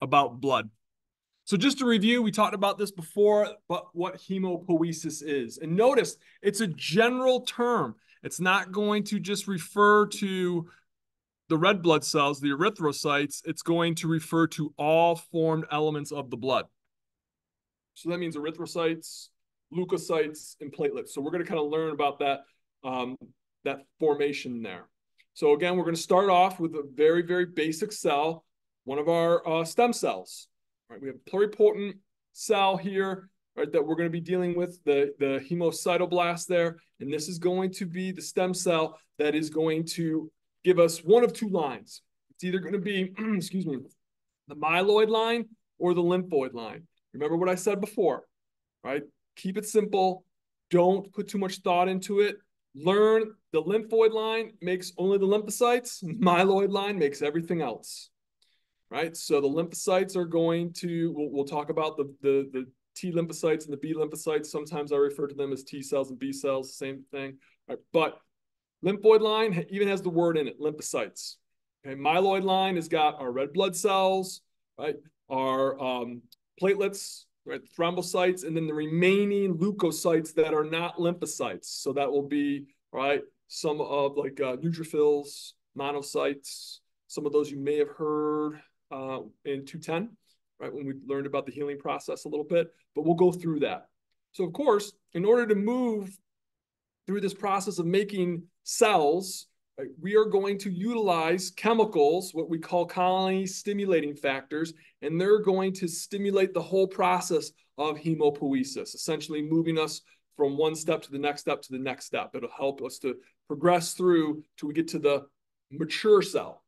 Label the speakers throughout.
Speaker 1: about blood. So just to review, we talked about this before, but what hemopoiesis is. And notice it's a general term. It's not going to just refer to the red blood cells, the erythrocytes. It's going to refer to all formed elements of the blood. So that means erythrocytes, leukocytes, and platelets. So we're going to kind of learn about that, that formation there. So again, we're going to start off with a very, very basic cell, one of our stem cells. Right, we have a pluripotent cell here, right, that we're going to be dealing with, the hemocytoblast there. And this is going to be the stem cell that is going to give us one of two lines. It's either going to be, excuse me, the myeloid line or the lymphoid line. Remember what I said before, right? Keep it simple. Don't put too much thought into it. Learn the lymphoid line makes only the lymphocytes. Myeloid line makes everything else. Right, so the lymphocytes are going to, we'll talk about the T lymphocytes and the B lymphocytes. Sometimes I refer to them as T cells and B cells, same thing. Right, but lymphoid line even has the word in it, lymphocytes. Okay, myeloid line has got our red blood cells, right, our platelets, right, thrombocytes, and then the remaining leukocytes that are not lymphocytes. So that will be, right, some of like neutrophils, monocytes. Some of those you may have heard in 210, right, when we learned about the healing process a little bit, but we'll go through that. So of course, in order to move through this process of making cells, right, we are going to utilize chemicals, what we call colony stimulating factors, and they're going to stimulate the whole process of hemopoiesis, essentially moving us from one step to the next step to the next step. It'll help us to progress through till we get to the mature cell,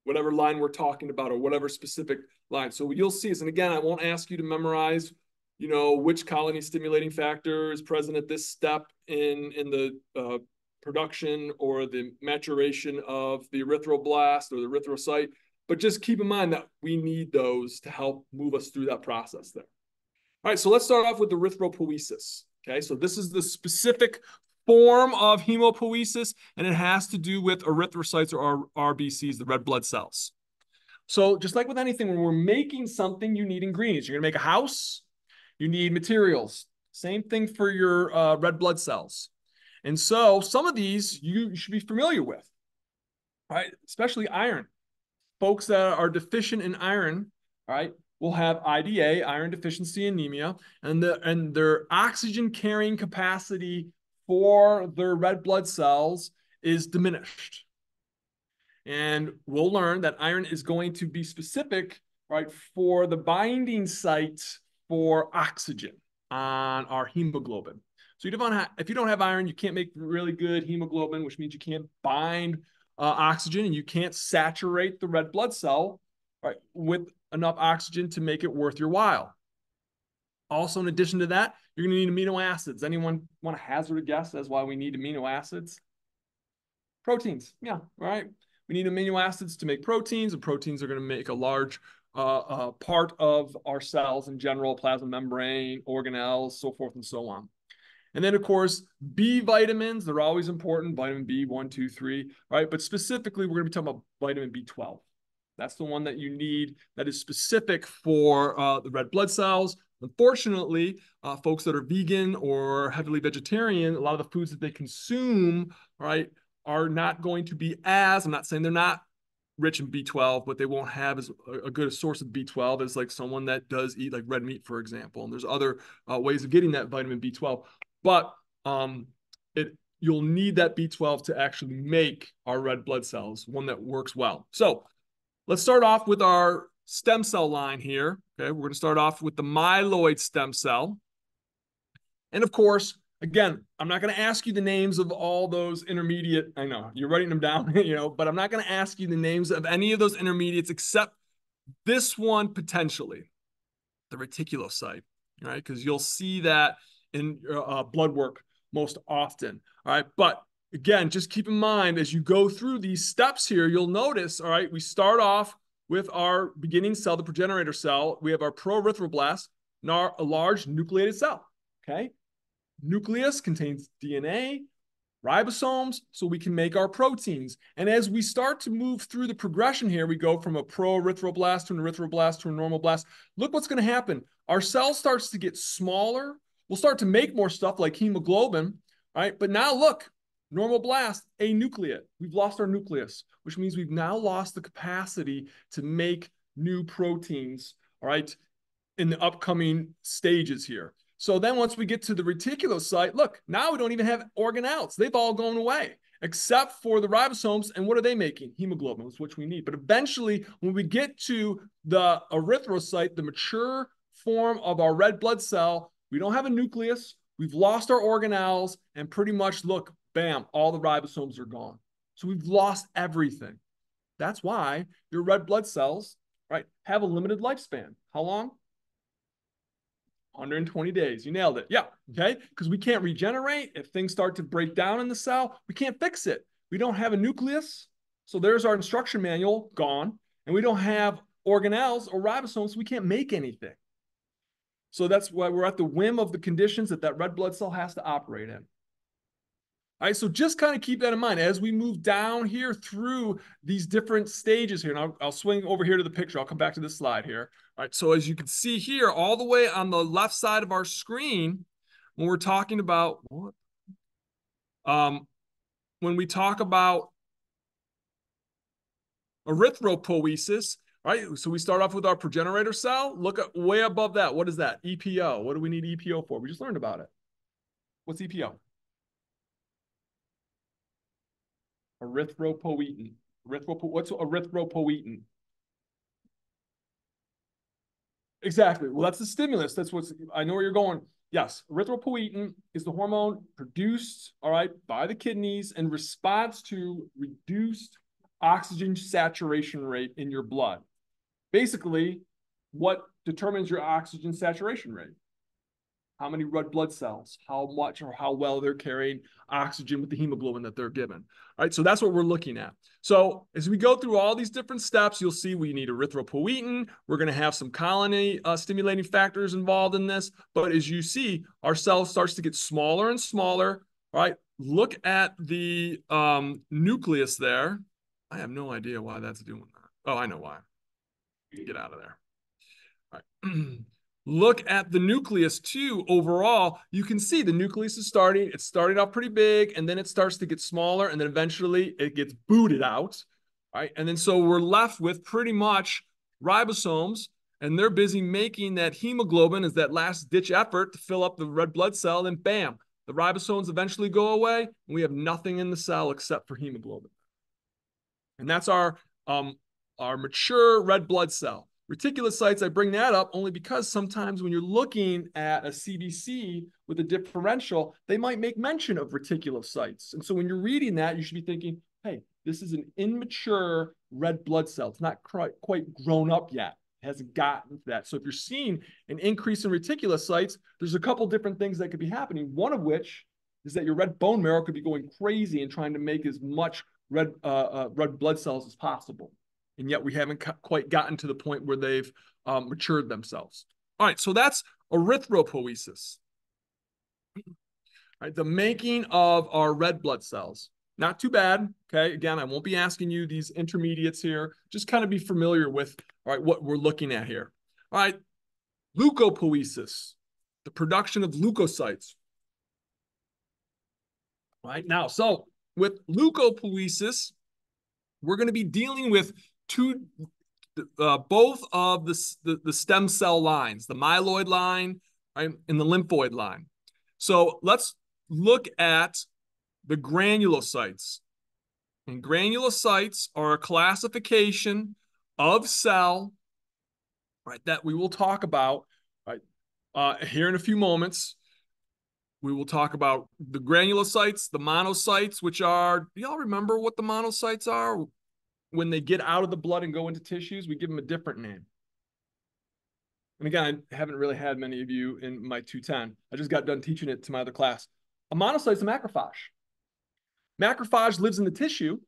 Speaker 1: whatever line we're talking about, or whatever specific line. So what you'll see is, and again, I won't ask you to memorize, you know, which colony stimulating factor is present at this step in the production or the maturation of the erythroblast or the erythrocyte, but just keep in mind that we need those to help move us through that process there. All right, so let's start off with erythropoiesis. Okay, so this is the specific form of hemopoiesis, and it has to do with erythrocytes or RBCs, the red blood cells. So just like with anything, when we're making something, you need ingredients. You're going to make a house, you need materials. Same thing for your red blood cells. And so some of these you should be familiar with, right? Especially iron. Folks that are deficient in iron, right, will have IDA, iron deficiency anemia, and their oxygen carrying capacity for their red blood cells is diminished. And we'll learn that iron is going to be specific, right, for the binding site for oxygen on our hemoglobin. So if you don't have iron, you can't make really good hemoglobin, which means you can't bind oxygen and you can't saturate the red blood cell, right, with enough oxygen to make it worth your while. Also, in addition to that, you're going to need amino acids. Anyone want to hazard a guess as why we need amino acids? Proteins, yeah, right. We need amino acids to make proteins, and proteins are going to make a large part of our cells in general, plasma membrane, organelles, so forth and so on. And then, of course, B vitamins, they're always important, vitamin B, 1, 2, 3, right? But specifically, we're going to be talking about vitamin B12. That's the one that you need that is specific for the red blood cells. Unfortunately, folks that are vegan or heavily vegetarian, a lot of the foods that they consume, right, are not going to be as, I'm not saying they're not rich in B12, but they won't have as a good a source of B12 as like someone that does eat like red meat, for example. And there's other ways of getting that vitamin B12. But you'll need that B12 to actually make our red blood cells, one that works well. So let's start off with our stem cell line here. Okay, we're going to start off with the myeloid stem cell. And of course, again, I'm not going to ask you the names of all those intermediate, I know you're writing them down, but I'm not going to ask you the names of any of those intermediates except this one potentially, the reticulocyte, right? Because you'll see that in blood work most often, all right? But again, just keep in mind as you go through these steps here, you'll notice, all right, we start off with our beginning cell, the progenitor cell. We have our proerythroblast, a large nucleated cell, okay? Nucleus contains DNA. ribosomes so we can make our proteins. And as we start to move through the progression here, we go from a pro-erythroblast to an erythroblast to a normal blast. Look what's going to happen. Our cell starts to get smaller. We'll start to make more stuff like hemoglobin, right? But now look, normal blast, anucleate. We've lost our nucleus, which means we've now lost the capacity to make new proteins, all right, in the upcoming stages here. So then once we get to the reticulocyte, look, now we don't even have organelles. They've all gone away, except for the ribosomes. And what are they making? Hemoglobin, which we need. But eventually, when we get to the erythrocyte, the mature form of our red blood cell, we don't have a nucleus. We've lost our organelles. And pretty much, look, bam, all the ribosomes are gone. So we've lost everything. That's why your red blood cells, right, have a limited lifespan. How long? 120 days. You nailed it. Yeah. Okay. Because we can't regenerate. If things start to break down in the cell, we can't fix it. We don't have a nucleus. So there's our instruction manual gone. And we don't have organelles or ribosomes. So we can't make anything. So that's why we're at the whim of the conditions that red blood cell has to operate in. All right, so just kind of keep that in mind as we move down here through these different stages here. And I'll swing over here to the picture. I'll come back to this slide here. All right, so as you can see here, all the way on the left side of our screen, when we're talking about when we talk about erythropoiesis, right? So we start off with our progenitor cell. Look at way above that. What is that? EPO. What do we need EPO for? We just learned about it. What's EPO? Erythropoietin. What's erythropoietin? Exactly. Well, that's the stimulus. That's what's, I know where you're going. Yes, erythropoietin is the hormone produced, all right, by the kidneys in response to reduced oxygen saturation rate in your blood. Basically, what determines your oxygen saturation rate? How many red blood cells, how much or how well they're carrying oxygen with the hemoglobin that they're given. All right, so that's what we're looking at. So as we go through all these different steps, you'll see we need erythropoietin. We're going to have some colony stimulating factors involved in this. But as you see, our cell starts to get smaller and smaller. All right, look at the nucleus there. I have no idea why that's doing that. Oh, I know why. Get out of there. All right. Look at the nucleus too. Overall, you can see the nucleus is it's starting off pretty big, and then it starts to get smaller, and then eventually it gets booted out, right? And then so we're left with pretty much ribosomes, and they're busy making that hemoglobin as that last ditch effort to fill up the red blood cell, and bam, the ribosomes eventually go away, and we have nothing in the cell except for hemoglobin. And that's our mature red blood cell. Reticulocytes, I bring that up only because sometimes when you're looking at a CBC with a differential, they might make mention of reticulocytes. And so when you're reading that, you should be thinking, hey, this is an immature red blood cell. It's not quite grown up yet. It hasn't gotten to that. So if you're seeing an increase in reticulocytes, there's a couple different things that could be happening. One of which is that your red bone marrow could be going crazy and trying to make as much red blood cells as possible. And yet we haven't quite gotten to the point where they've matured themselves. All right, so that's erythropoiesis. All right, the making of our red blood cells. Not too bad, okay? Again, I won't be asking you these intermediates here. Just kind of be familiar with, all right, what we're looking at here. All right, leukopoiesis, the production of leukocytes. All right, now, so with leukopoiesis, we're going to be dealing with both of the stem cell lines, the myeloid line, right, and the lymphoid line. So let's look at the granulocytes. And granulocytes are a classification of cell, right, that we will talk about, right, here in a few moments. We will talk about the granulocytes, the monocytes, which are, do y'all remember what the monocytes are? When they get out of the blood and go into tissues, we give them a different name. And again, I haven't really had many of you in my 210. I just got done teaching it to my other class. A monocyte is a macrophage. Macrophage lives in the tissue.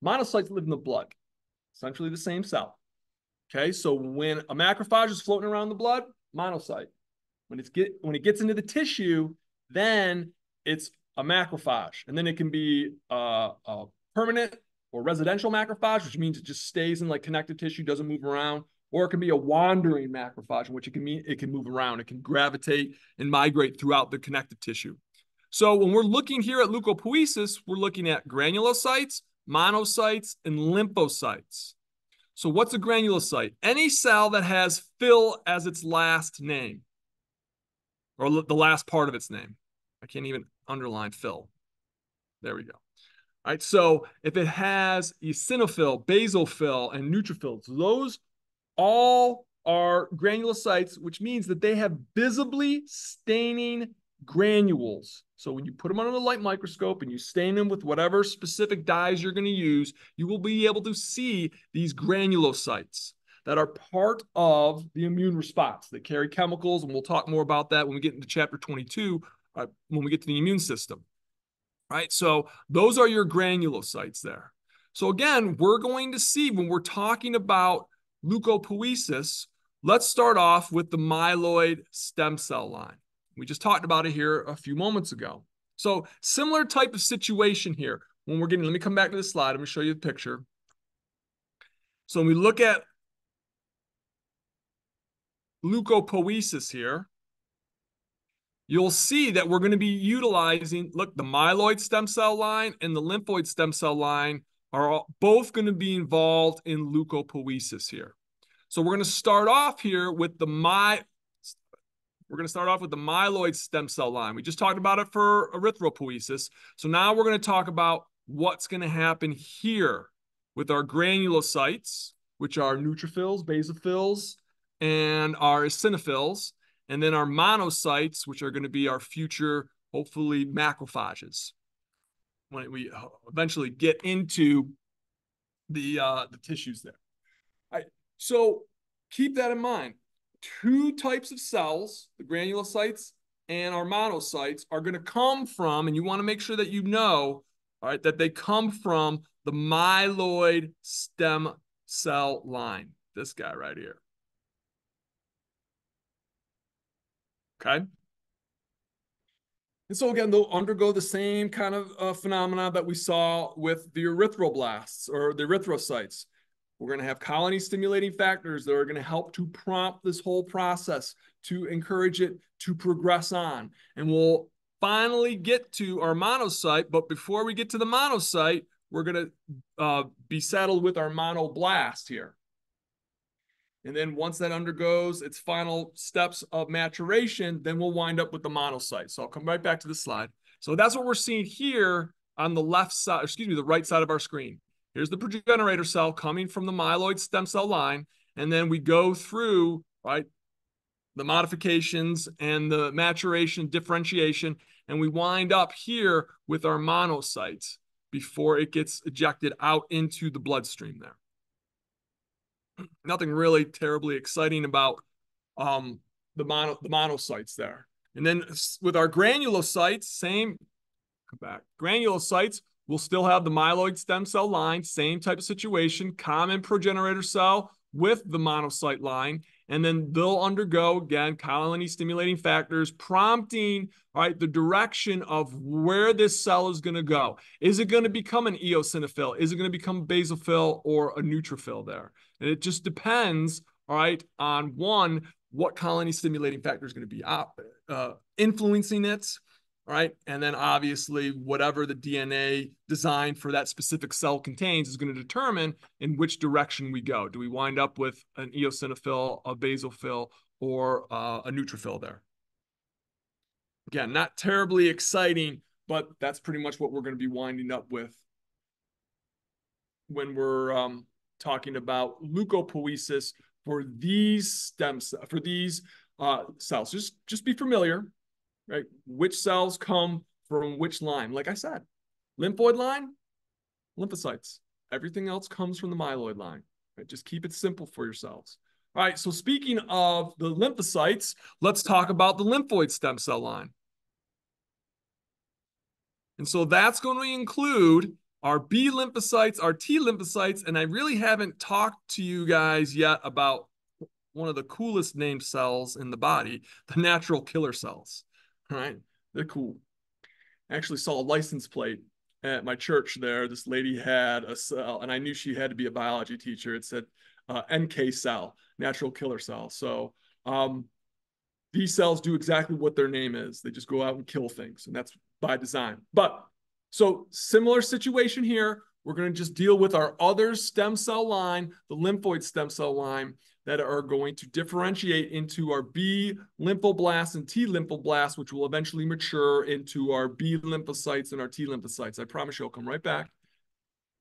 Speaker 1: Monocytes live in the blood. Essentially the same cell. Okay, so when a macrophage is floating around the blood, monocyte. When it gets into the tissue, then it's a macrophage, and then it can be a permanent or residential macrophage, which means it just stays in like connective tissue, doesn't move around, or it can be a wandering macrophage, in which it can mean it can move around, it can gravitate and migrate throughout the connective tissue. So when we're looking here at leukopoiesis, we're looking at granulocytes, monocytes, and lymphocytes. So what's a granulocyte? Any cell that has Phil as its last name, or the last part of its name. I can't even underline Phil. There we go. All right, so if it has eosinophil, basophil, and neutrophils, those all are granulocytes, which means that they have visibly staining granules. So when you put them under the light microscope and you stain them with whatever specific dyes you're going to use, you will be able to see these granulocytes that are part of the immune response. They carry chemicals, and we'll talk more about that when we get into chapter 22, when we get to the immune system. Right, so those are your granulocytes there. So again, we're going to see when we're talking about leukopoiesis, let's start off with the myeloid stem cell line. We just talked about it here a few moments ago. So similar type of situation here when we're getting, let me come back to the slide. Let me show you the picture. So when we look at leukopoiesis here, you'll see that we're going to be utilizing, look, the myeloid stem cell line and the lymphoid stem cell line are both going to be involved in leukopoiesis here. So we're going to start off here with the myeloid stem cell line. We just talked about it for erythropoiesis. So now we're going to talk about what's going to happen here with our granulocytes, which are neutrophils, basophils, and our eosinophils, and then our monocytes, which are going to be our future, hopefully, macrophages when we eventually get into the tissues there. All right, so keep that in mind. Two types of cells, the granulocytes and our monocytes, are going to come from, and you want to make sure that you know, all right, that they come from the myeloid stem cell line. This guy right here. Okay. And so again, they'll undergo the same kind of phenomena that we saw with the erythroblasts or the erythrocytes. We're going to have colony stimulating factors that are going to help to prompt this whole process, to encourage it to progress on. And we'll finally get to our monocyte. But before we get to the monocyte, we're going to be saddled with our monoblast here. And then once that undergoes its final steps of maturation, then we'll wind up with the monocyte. So I'll come right back to the slide. So that's what we're seeing here on the left side, excuse me, the right side of our screen. Here's the progenitor cell coming from the myeloid stem cell line. And then we go through, right, the modifications and the maturation, differentiation, and we wind up here with our monocytes before it gets ejected out into the bloodstream there. Nothing really terribly exciting about the monocytes there. And then with our granulocytes, same, come back. Granulocytes will still have the myeloid stem cell line, same type of situation, common progenitor cell with the monocyte line. And then they'll undergo, again, colony stimulating factors, prompting, all right, the direction of where this cell is going to go. Is it going to become an eosinophil? Is it going to become a basophil or a neutrophil there? And it just depends, all right, on one, what colony stimulating factor is going to be influencing it, all right? And then obviously whatever the DNA designed for that specific cell contains is going to determine in which direction we go. Do we wind up with an eosinophil, a basophil, or a neutrophil there? Again, not terribly exciting, but that's pretty much what we're going to be winding up with when we're talking about leukopoiesis for these cells. Just be familiar, right? Which cells come from which line? Like I said, lymphoid line, lymphocytes. Everything else comes from the myeloid line. Right? Just keep it simple for yourselves. All right, so speaking of the lymphocytes, let's talk about the lymphoid stem cell line. And so that's going to include our B lymphocytes, our T lymphocytes, and I really haven't talked to you guys yet about one of the coolest named cells in the body, the natural killer cells. All right, they're cool. I actually saw a license plate at my church there. This lady had a cell, and I knew she had to be a biology teacher. It said NK cell, natural killer cell. So these cells do exactly what their name is. They just go out and kill things, and that's by design. But so similar situation here. We're going to just deal with our other stem cell line, the lymphoid stem cell line, that are going to differentiate into our B lymphoblasts and T lymphoblasts, which will eventually mature into our B lymphocytes and our T lymphocytes. I promise you I'll come right back.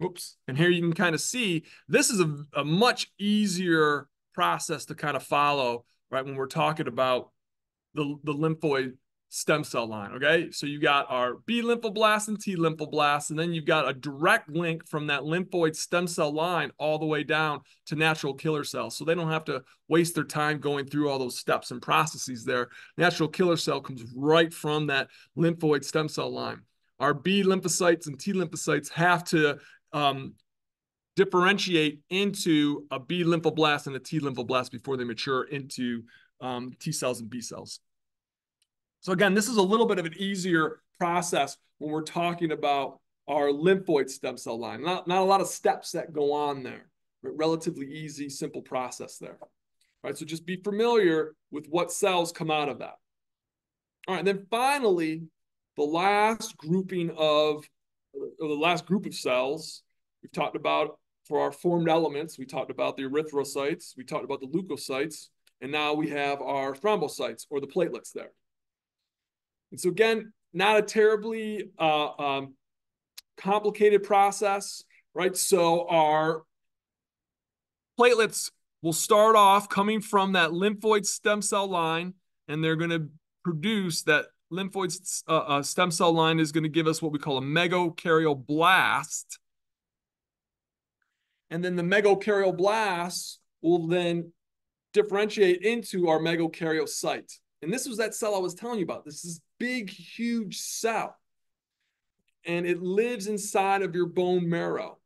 Speaker 1: Whoops. And here you can kind of see this is a much easier process to kind of follow, right, when we're talking about the lymphoid stem cell line, okay? So you got our B lymphoblasts and T lymphoblasts, and then you've got a direct link from that lymphoid stem cell line all the way down to natural killer cells. So they don't have to waste their time going through all those steps and processes there. Natural killer cell comes right from that lymphoid stem cell line. Our B lymphocytes and T lymphocytes have to differentiate into a B lymphoblast and a T lymphoblast before they mature into T cells and B cells. So again, this is a little bit of an easier process when we're talking about our lymphoid stem cell line. Not a lot of steps that go on there, but relatively easy, simple process there. All right, so just be familiar with what cells come out of that. All right, and then finally, the last group of cells we've talked about for our formed elements. We talked about the erythrocytes, we talked about the leukocytes, and now we have our thrombocytes, or the platelets there. And so again, not a terribly complicated process, right? So our platelets will start off coming from that lymphoid stem cell line, and they're going to produce that lymphoid stem cell line is going to give us what we call a megakaryoblast. And then the megakaryoblast will then differentiate into our megakaryocyte. And this was that cell I was telling you about. This is big, huge cell. And it lives inside of your bone marrow.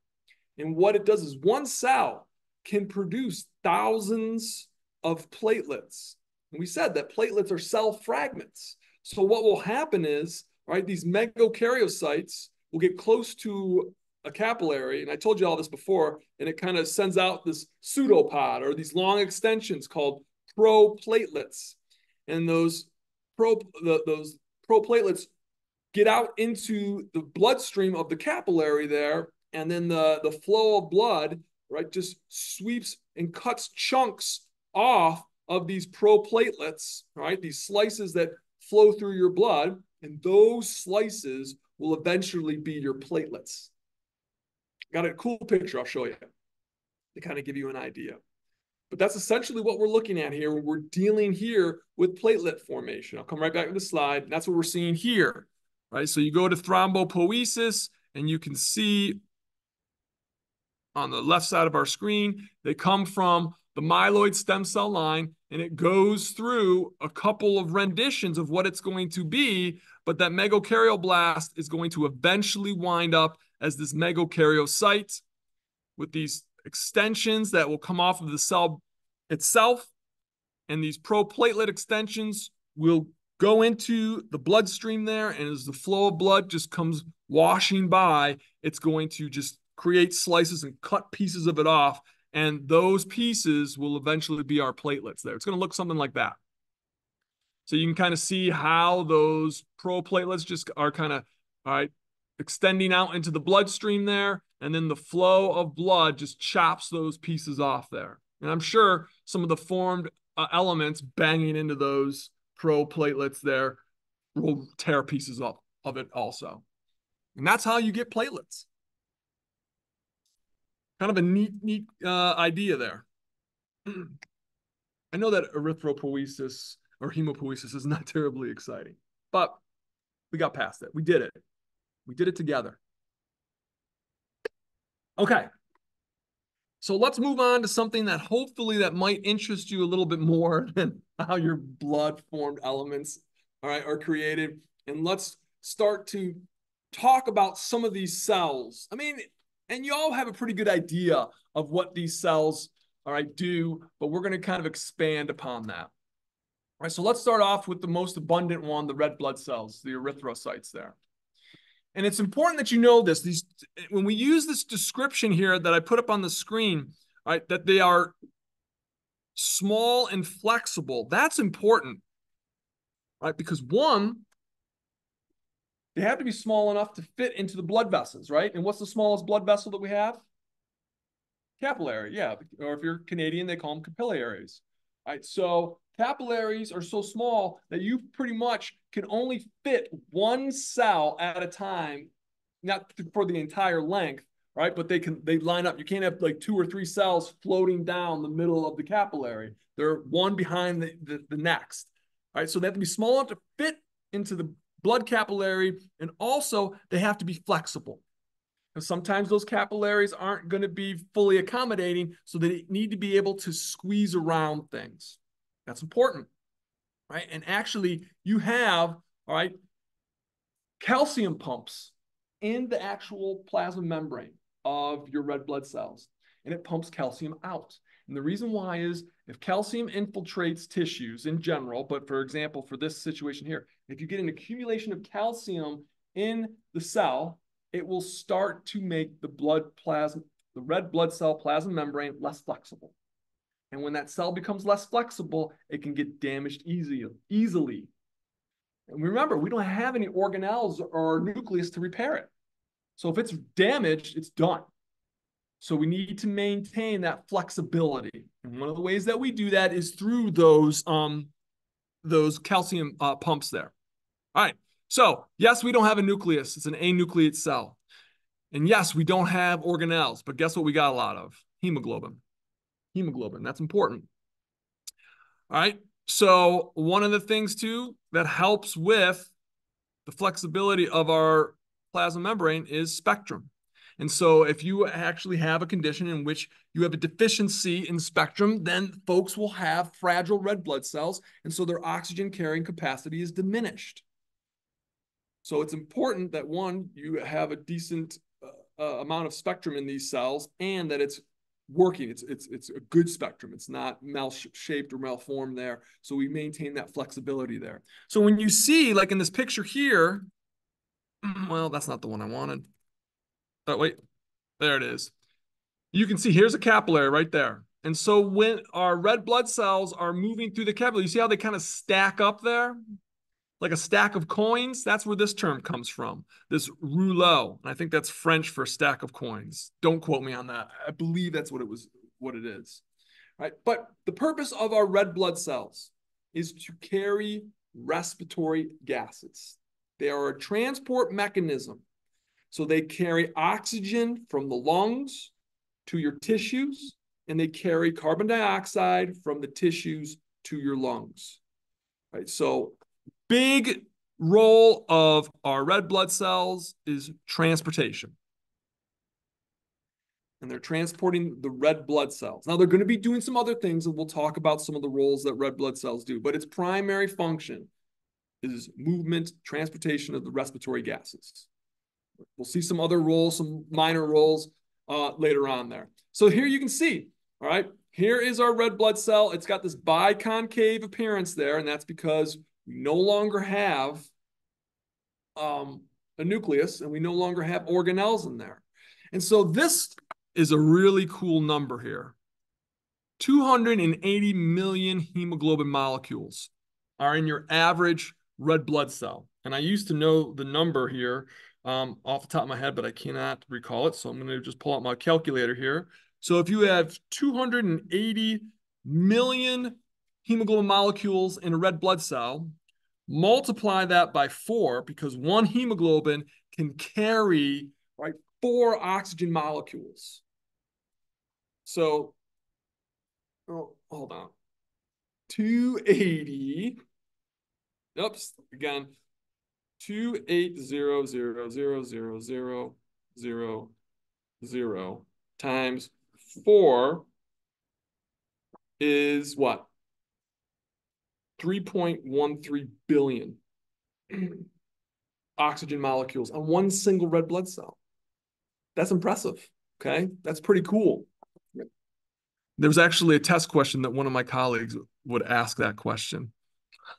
Speaker 1: And what it does is one cell can produce thousands of platelets. And we said that platelets are cell fragments. So what will happen is, right, these megakaryocytes will get close to a capillary, and I told you all this before, and it kind of sends out this pseudopod, or these long extensions called proplatelets. And those proplatelets get out into the bloodstream of the capillary there, and then the flow of blood, right, just sweeps and cuts chunks off of these proplatelets, right, these slices that flow through your blood, and those slices will eventually be your platelets. Got a cool picture I'll show you to kind of give you an idea. But that's essentially what we're looking at here when we're dealing here with platelet formation. I'll come right back to the slide. And that's what we're seeing here, right? So you go to thrombopoiesis, and you can see on the left side of our screen, they come from the myeloid stem cell line, and it goes through a couple of renditions of what it's going to be, but that megakaryoblast is going to eventually wind up as this megakaryocyte with these extensions that will come off of the cell itself, and these proplatelet extensions will go into the bloodstream there, and as the flow of blood just comes washing by, it's going to just create slices and cut pieces of it off, and those pieces will eventually be our platelets there. It's going to look something like that. So you can kind of see how those proplatelets just are kind of, all right, extending out into the bloodstream there, and then the flow of blood just chops those pieces off there. And I'm sure some of the formed elements banging into those proplatelets there will tear pieces up of it also. And that's how you get platelets. Kind of a neat idea there. I know that erythropoiesis or hemopoiesis is not terribly exciting, but we got past it. We did it. We did it together. Okay. So let's move on to something that hopefully that might interest you a little bit more than how your blood formed elements, all right, are created. And let's start to talk about some of these cells. I mean, and you all have a pretty good idea of what these cells, all right, do, but we're going to kind of expand upon that. All right, so let's start off with the most abundant one, the red blood cells, the erythrocytes there. And it's important that you know this. When we use this description here that I put up on the screen, right, that they are small and flexible, that's important, right? Because one, they have to be small enough to fit into the blood vessels, right? And what's the smallest blood vessel that we have? Capillary, yeah. Or if you're Canadian, they call them capillaries. All right, so capillaries are so small that you pretty much can only fit one cell at a time, not for the entire length, right? But they line up. You can't have like 2 or 3 cells floating down the middle of the capillary. They're one behind the next. All right, so they have to be small enough to fit into the blood capillary, and also they have to be flexible. Because sometimes those capillaries aren't going to be fully accommodating, so they need to be able to squeeze around things. That's important, right? And actually, you have, all right, calcium pumps in the actual plasma membrane of your red blood cells, and it pumps calcium out. And the reason why is if calcium infiltrates tissues in general, but for example, for this situation here, if you get an accumulation of calcium in the cell, it will start to make the red blood cell plasma membrane less flexible. And when that cell becomes less flexible, it can get damaged easily. And remember, we don't have any organelles or nucleus to repair it. So if it's damaged, it's done. So we need to maintain that flexibility. And one of the ways that we do that is through those calcium pumps there. All right. So yes, we don't have a nucleus. It's an anucleate cell. And yes, we don't have organelles, but guess what we got a lot of? Hemoglobin. Hemoglobin, that's important. All right. So one of the things too that helps with the flexibility of our plasma membrane is spectrum. And so if you actually have a condition in which you have a deficiency in spectrum, then folks will have fragile red blood cells. And so their oxygen carrying capacity is diminished. So it's important that one, you have a decent amount of spectrum in these cells and that it's working. It's a good spectrum. It's not mal-shaped or malformed there. So we maintain that flexibility there. So when you see, like in this picture here, well, that's not the one I wanted. Oh, wait, there it is. You can see here's a capillary right there. And so when our red blood cells are moving through the capillary, you see how they kind of stack up there? Like a stack of coins? That's where this term comes from, this rouleau. And I think that's French for stack of coins. Don't quote me on that. I believe that's what it is. Right? But the purpose of our red blood cells is to carry respiratory gases. They are a transport mechanism. So they carry oxygen from the lungs to your tissues, and they carry carbon dioxide from the tissues to your lungs. Right? So big role of our red blood cells is transportation. And they're transporting the red blood cells. Now, they're going to be doing some other things, and we'll talk about some of the roles that red blood cells do, but its primary function is movement, transportation of the respiratory gases. We'll see some other roles, some minor roles later on there. So here you can see, all right, here is our red blood cell. It's got this biconcave appearance there, and that's because we no longer have a nucleus, and we no longer have organelles in there. And so this is a really cool number here. 280 million hemoglobin molecules are in your average red blood cell. And I used to know the number here off the top of my head, but I cannot recall it. So I'm going to just pull out my calculator here. So if you have 280 million hemoglobin molecules in a red blood cell, multiply that by 4, because one hemoglobin can carry, right, 4 oxygen molecules. So, oh, hold on. 280. Oops, again. 280,000,000 times 4 is what? 3.13 billion oxygen molecules on one single red blood cell. That's impressive, okay? That's pretty cool. There was actually a test question that one of my colleagues would ask that question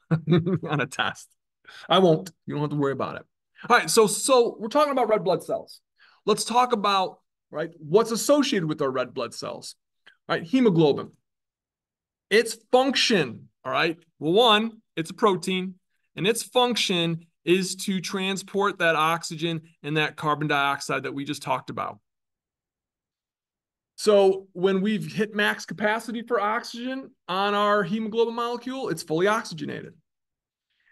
Speaker 1: on a test. I won't. You don't have to worry about it. All right, so we're talking about red blood cells. Let's talk about, right, what's associated with our red blood cells. All right, hemoglobin. Its function, all right, well, one, it's a protein, and its function is to transport that oxygen and that carbon dioxide that we just talked about. So when we've hit max capacity for oxygen on our hemoglobin molecule, it's fully oxygenated.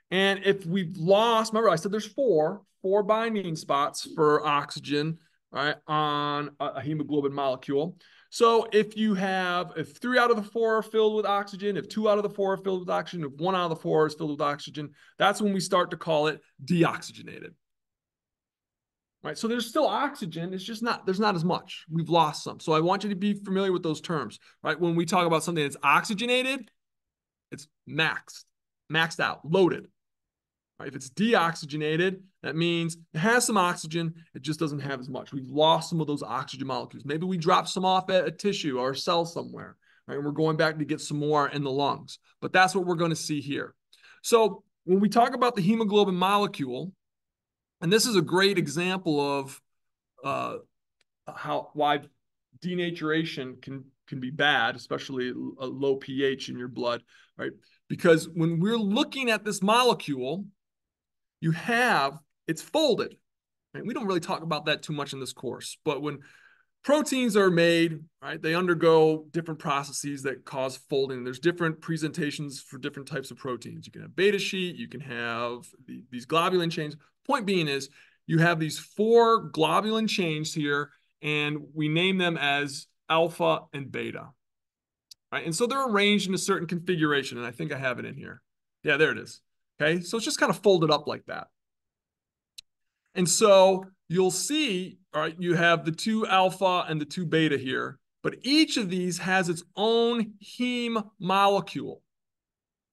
Speaker 1: And if we've lost, remember I said there's four binding spots for oxygen, right, on a hemoglobin molecule. So if 3 out of the 4 are filled with oxygen, if 2 out of the 4 are filled with oxygen, if 1 out of the 4 is filled with oxygen, that's when we start to call it deoxygenated. Right, so there's still oxygen. It's just there's not as much. We've lost some. So I want you to be familiar with those terms, right? When we talk about something that's oxygenated, it's maxed out, loaded. Right? If it's deoxygenated, that means it has some oxygen, it just doesn't have as much. We've lost some of those oxygen molecules. Maybe we dropped some off at a tissue or a cell somewhere, right? And we're going back to get some more in the lungs. But that's what we're going to see here. So when we talk about the hemoglobin molecule, and this is a great example of why denaturation can be bad, especially a low pH in your blood, right? Because when we're looking at this molecule, it's folded. Right? We don't really talk about that too much in this course, but when proteins are made, right, they undergo different processes that cause folding. There's different presentations for different types of proteins. You can have beta sheet, you can have these globulin chains. Point being is you have these 4 globulin chains here, and we name them as alpha and beta. Right? And so they're arranged in a certain configuration, and I think I have it in here. Yeah, there it is. Okay, so it's just kind of folded up like that. And so you'll see, all right, you have the 2 alpha and the 2 beta here, but each of these has its own heme molecule.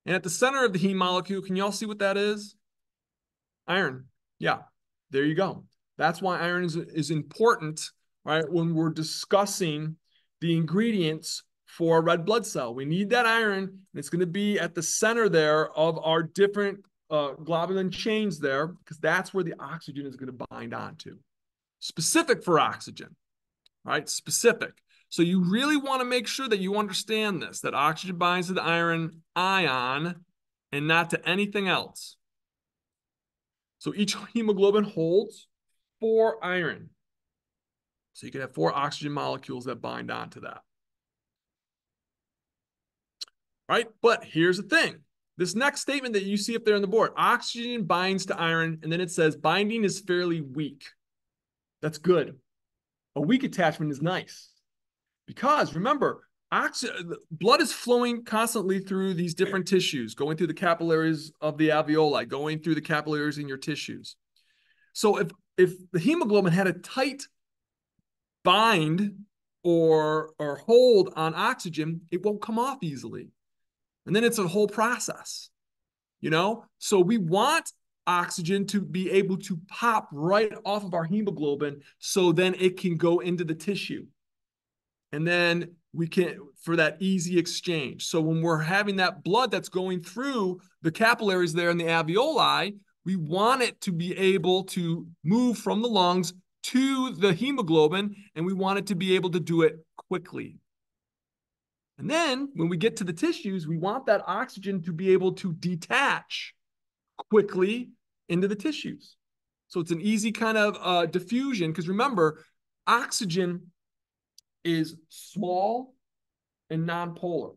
Speaker 1: And at the center of the heme molecule, can y'all see what that is? Iron. Yeah, there you go. That's why iron is important, right, when we're discussing the ingredients for a red blood cell. We need that iron, and it's going to be at the center there of our different globulin chains there, because that's where the oxygen is going to bind onto. Specific for oxygen, right? Specific. So you really want to make sure that you understand this, that oxygen binds to the iron ion and not to anything else. So each hemoglobin holds 4 iron. So you can have 4 oxygen molecules that bind onto that. Right? But here's the thing. This next statement that you see up there on the board, oxygen binds to iron, and then it says binding is fairly weak. That's good. A weak attachment is nice. Because remember, blood is flowing constantly through these different tissues, going through the capillaries of the alveoli, going through the capillaries in your tissues. So if the hemoglobin had a tight bind or hold on oxygen, it won't come off easily. And then it's a whole process, you know? So we want oxygen to be able to pop right off of our hemoglobin so then it can go into the tissue. And then we can, for that easy exchange. So when we're having that blood that's going through the capillaries there in the alveoli, we want it to be able to move from the lungs to the hemoglobin, and we want it to be able to do it quickly. And then when we get to the tissues, we want that oxygen to be able to detach quickly into the tissues. So it's an easy kind of diffusion, because remember, oxygen is small and nonpolar.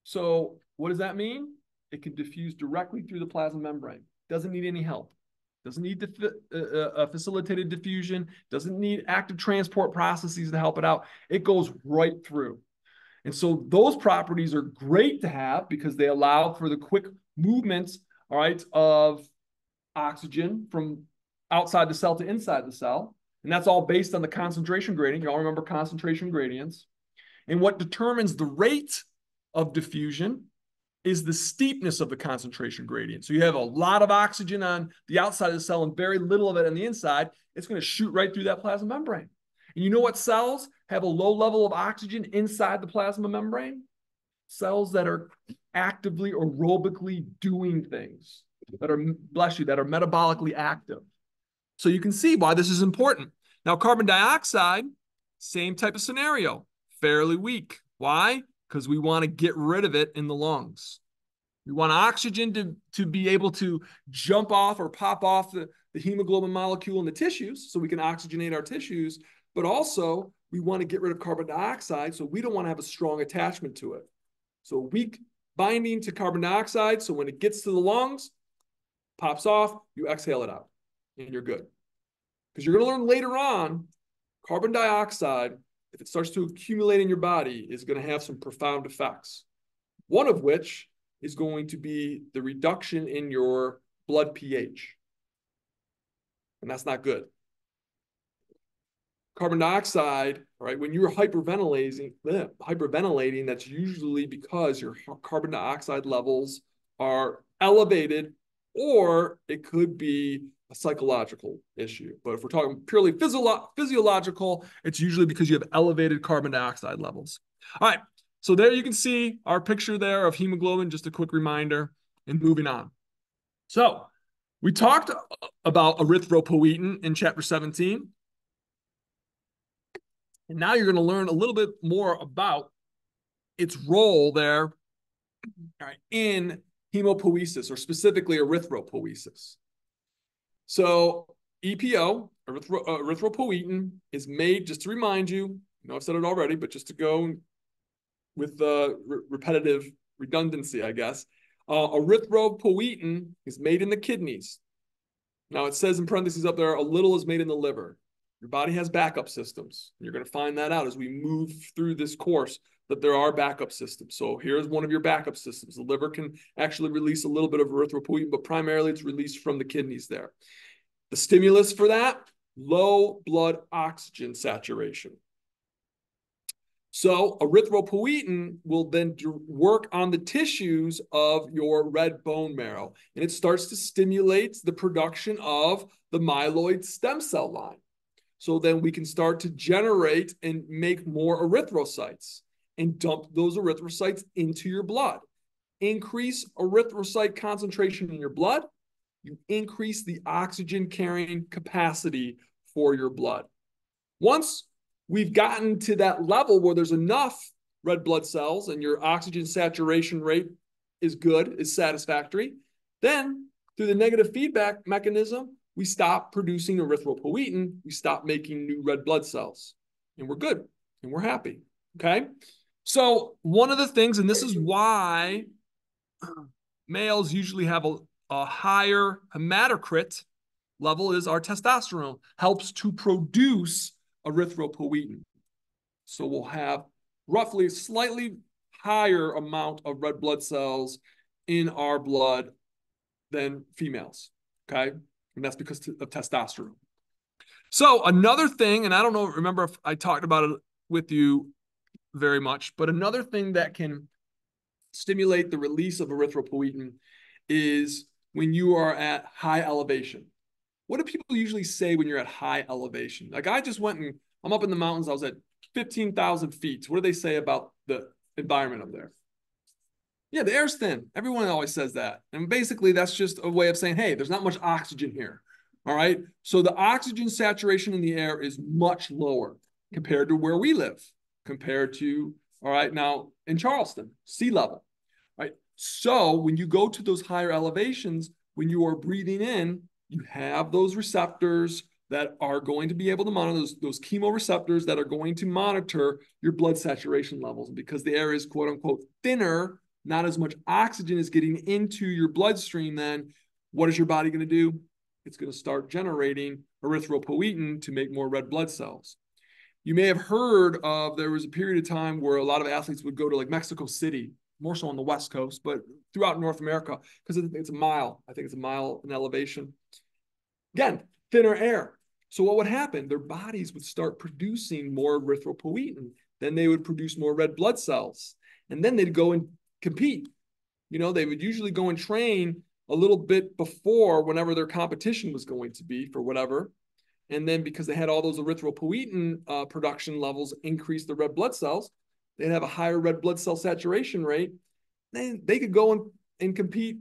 Speaker 1: So what does that mean? It can diffuse directly through the plasma membrane. Doesn't need any help. Doesn't need facilitated diffusion. Doesn't need active transport processes to help it out. It goes right through. And so those properties are great to have because they allow for the quick movements, all right, of oxygen from outside the cell to inside the cell. And that's all based on the concentration gradient. You all remember concentration gradients. And what determines the rate of diffusion is the steepness of the concentration gradient. So you have a lot of oxygen on the outside of the cell and very little of it on the inside. It's going to shoot right through that plasma membrane. And you know what cells have a low level of oxygen inside the plasma membrane? Cells that are actively aerobically doing things. that are, bless you, that are metabolically active. So you can see why this is important. Now, carbon dioxide, same type of scenario, fairly weak. Why? Because we want to get rid of it in the lungs. We want oxygen to be able to jump off or pop off the hemoglobin molecule in the tissues so we can oxygenate our tissues, but also we want to get rid of carbon dioxide, so we don't want to have a strong attachment to it. So weak binding to carbon dioxide, so when it gets to the lungs, pops off, you exhale it out, and you're good. Because you're going to learn later on, carbon dioxide, if it starts to accumulate in your body, is going to have some profound effects. One of which is going to be the reduction in your blood pH. And that's not good. Carbon dioxide, all right, when you're hyperventilating, that's usually because your carbon dioxide levels are elevated, or it could be a psychological issue. But if we're talking purely physiological, it's usually because you have elevated carbon dioxide levels. All right, so there you can see our picture there of hemoglobin, just a quick reminder, and moving on. So we talked about erythropoietin in chapter 17. And now you're going to learn a little bit more about its role there, all right, in hemopoiesis, or specifically erythropoiesis. So EPO, erythropoietin, is made, just to remind you, I know I've said it already, but just to go with the repetitive redundancy, I guess, erythropoietin is made in the kidneys. Now it says in parentheses up there, a little is made in the liver. Your body has backup systems. You're going to find that out as we move through this course, that there are backup systems. So here's one of your backup systems. The liver can actually release a little bit of erythropoietin, but primarily it's released from the kidneys there. The stimulus for that, low blood oxygen saturation. So erythropoietin will then work on the tissues of your red bone marrow, and it starts to stimulate the production of the myeloid stem cell line. So then we can start to generate and make more erythrocytes and dump those erythrocytes into your blood. Increase erythrocyte concentration in your blood, you increase the oxygen carrying capacity for your blood. Once we've gotten to that level where there's enough red blood cells and your oxygen saturation rate is good, is satisfactory, then through the negative feedback mechanism, we stop producing erythropoietin, we stop making new red blood cells, and we're good, and we're happy, okay? So one of the things, and this is why males usually have a higher hematocrit level, is our testosterone helps to produce erythropoietin. So we'll have roughly slightly higher amount of red blood cells in our blood than females, okay? And that's because of testosterone. So another thing, and I don't know, remember if I talked about it with you very much, but another thing that can stimulate the release of erythropoietin is when you are at high elevation. What do people usually say when you're at high elevation? Like I just went and I'm up in the mountains. I was at 15,000 feet. What do they say about the environment up there? Yeah, the air's thin. Everyone always says that. And basically that's just a way of saying, hey, there's not much oxygen here. All right. So the oxygen saturation in the air is much lower compared to where we live, compared to, all right, now in Charleston, sea level. Right. So when you go to those higher elevations, when you are breathing in, you have those receptors that are going to be able to monitor those chemoreceptors that are going to monitor your blood saturation levels. And because the air is quote unquote thinner, not as much oxygen is getting into your bloodstream, then what is your body going to do? It's going to start generating erythropoietin to make more red blood cells. You may have heard of, there was a period of time where a lot of athletes would go to like Mexico City, more so on the West Coast, but throughout North America, because it's a mile. I think it's a mile in elevation. Again, thinner air. So what would happen? Their bodies would start producing more erythropoietin. Then they would produce more red blood cells. And then they'd go and compete. You know, they would usually go and train a little bit before whenever their competition was going to be for whatever. And then because they had all those erythropoietin production levels increase the red blood cells, they'd have a higher red blood cell saturation rate. Then they could go and compete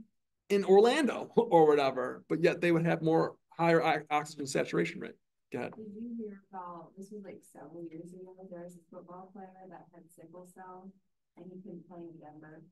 Speaker 1: in Orlando or whatever, but yet they would have more higher oxygen saturation rate. Go ahead.
Speaker 2: Did you hear about, this was like several years ago, there was a football player that had sickle cell and he couldn't play in Denver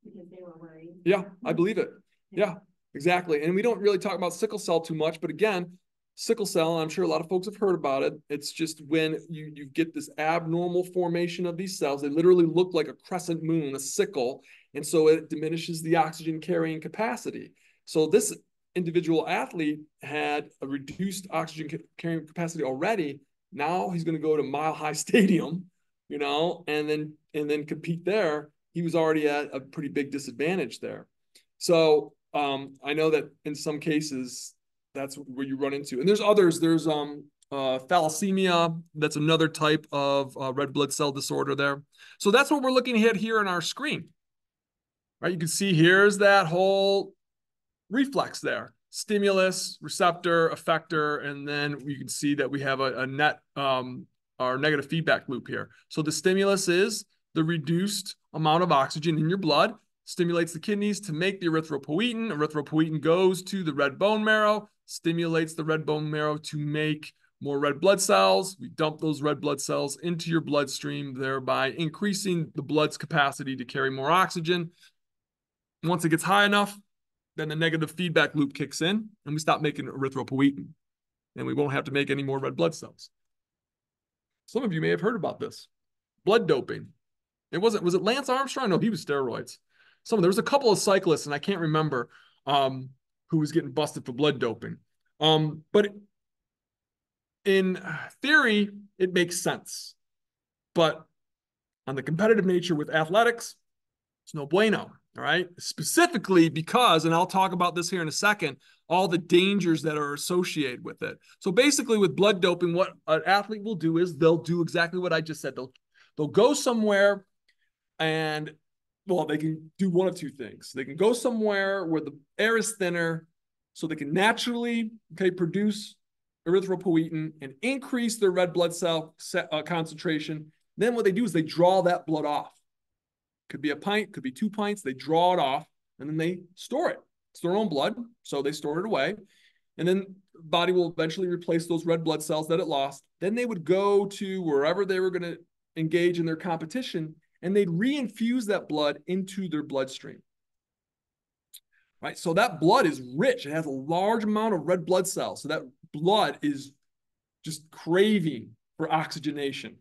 Speaker 2: because they were worried?
Speaker 1: Yeah, I believe it. Yeah, exactly. And we don't really talk about sickle cell too much, but again, sickle cell, I'm sure a lot of folks have heard about it. It's just when you get this abnormal formation of these cells, they literally look like a crescent moon, a sickle, and so it diminishes the oxygen carrying capacity. So this individual athlete had a reduced oxygen carrying capacity already. Now he's going to go to Mile High Stadium, and then compete there. He was already at a pretty big disadvantage there. So I know that in some cases that's where you run into, and there's others. There's thalassemia. That's another type of red blood cell disorder there. So that's what we're looking at here on our screen. Right, you can see here's that whole reflex there: stimulus, receptor, effector, and then you can see that we have a net our negative feedback loop here. So the stimulus is the reduced amount of oxygen in your blood, stimulates the kidneys to make the erythropoietin. Erythropoietin goes to the red bone marrow, stimulates the red bone marrow to make more red blood cells. We dump those red blood cells into your bloodstream, thereby increasing the blood's capacity to carry more oxygen. Once it gets high enough, then the negative feedback loop kicks in and we stop making erythropoietin and we won't have to make any more red blood cells. Some of you may have heard about this. Blood doping. Was it Lance Armstrong? No, he was steroids. There was a couple of cyclists, and I can't remember who was getting busted for blood doping. But in theory, it makes sense. But on the competitive nature with athletics, it's no bueno. All right. Specifically because, and I'll talk about this here in a second, all the dangers that are associated with it. So basically with blood doping, what an athlete will do is they'll do exactly what I just said. They'll go somewhere and, well, they can do one of two things. They can go somewhere where the air is thinner so they can naturally, produce erythropoietin and increase their red blood cell concentration. Then what they do is they draw that blood off. Could be a pint, could be 2 pints. They draw it off and then they store it. It's their own blood, so they store it away. And then the body will eventually replace those red blood cells that it lost. Then they would go to wherever they were going to engage in their competition and they'd reinfuse that blood into their bloodstream. Right? So that blood is rich. It has a large amount of red blood cells. So that blood is just craving for oxygenation.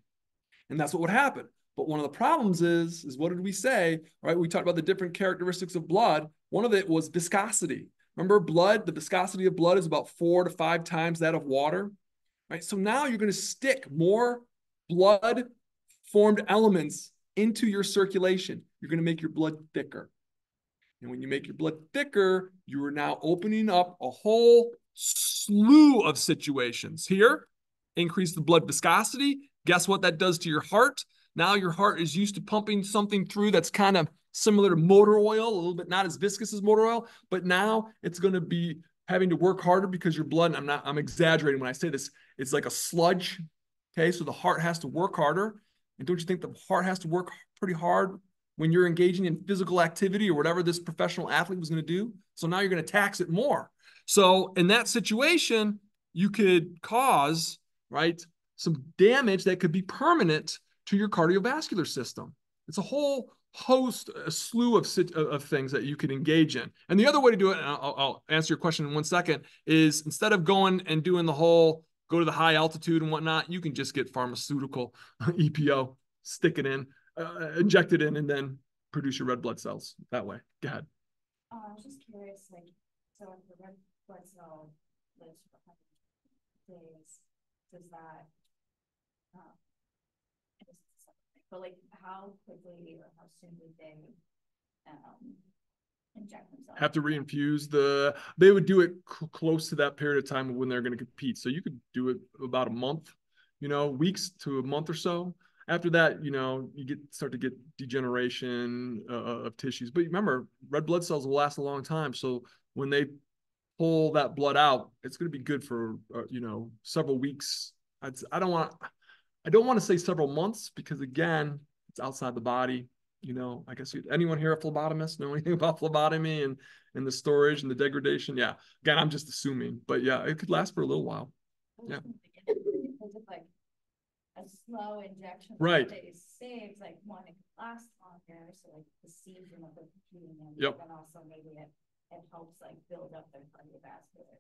Speaker 1: And that's what would happen. But one of the problems is what did we say? Right? We talked about the different characteristics of blood. One of it was viscosity. Remember, blood, the viscosity of blood is about 4 to 5 times that of water. Right? So now you're going to stick more blood formed elements into your circulation. You're going to make your blood thicker. And when you make your blood thicker, you are now opening up a whole slew of situations. Here, increase the blood viscosity. Guess what that does to your heart? Now your heart is used to pumping something through that's kind of similar to motor oil, a little bit not as viscous as motor oil, but now it's going to be having to work harder because your blood, I'm exaggerating when I say this, it's like a sludge. Okay, so the heart has to work harder. And don't you think the heart has to work pretty hard when you're engaging in physical activity or whatever this professional athlete was going to do? So now you're going to tax it more. So in that situation, you could cause, right, some damage that could be permanent to your cardiovascular system. It's a whole host, a slew of things that you could engage in. And the other way to do it, and I'll answer your question in 1 second, is instead of going and doing the whole go to the high altitude and whatnot, you can just get pharmaceutical EPO, stick it in, inject it in, and then produce your red blood cells that way. Go ahead.
Speaker 2: I was just curious, so if the red blood cell lives for 100 days, does that, but how quickly or how soon would they inject themselves?
Speaker 1: Have to reinfuse they would do it close to that period of time when they're going to compete. So you could do it about a month, weeks to a month or so. After that, you start to get degeneration of tissues. But remember, red blood cells will last a long time. So when they pull that blood out, it's going to be good for, several weeks. I don't want to say several months because, again, it's outside the body. You know, I guess anyone here a phlebotomist know anything about phlebotomy and the storage and the degradation? Yeah. Again, I'm just assuming, but yeah, it could last for a little while. Yeah.
Speaker 2: Like a slow injection.
Speaker 1: Right.
Speaker 2: They say it's like one, it could last longer. So like the season of the competing and
Speaker 1: yep.
Speaker 2: then also maybe it helps like build up their cardiovascular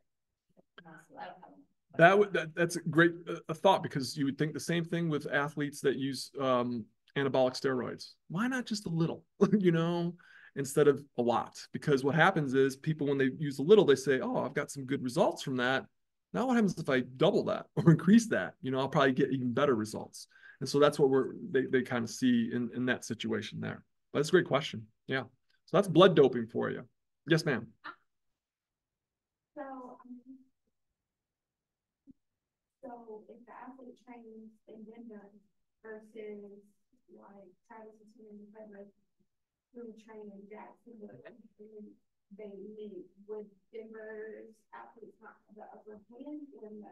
Speaker 2: muscle. I don't know.
Speaker 1: That's a great thought, because you would think the same thing with athletes that use anabolic steroids. Why not just a little, you know, instead of a lot? Because what happens is people, when they use a little, they say, oh, I've got some good results from that. Now what happens if I double that or increase that? You know, I'll probably get even better results. And so that's what they kind of see in that situation there. But that's a great question. Yeah. So that's blood doping for you. Yes, ma'am.
Speaker 2: So if the athlete trains in Denver versus like Travis and Tim who train in Jacksonville, they meet, would Denver's athletes not have the upper hand or no?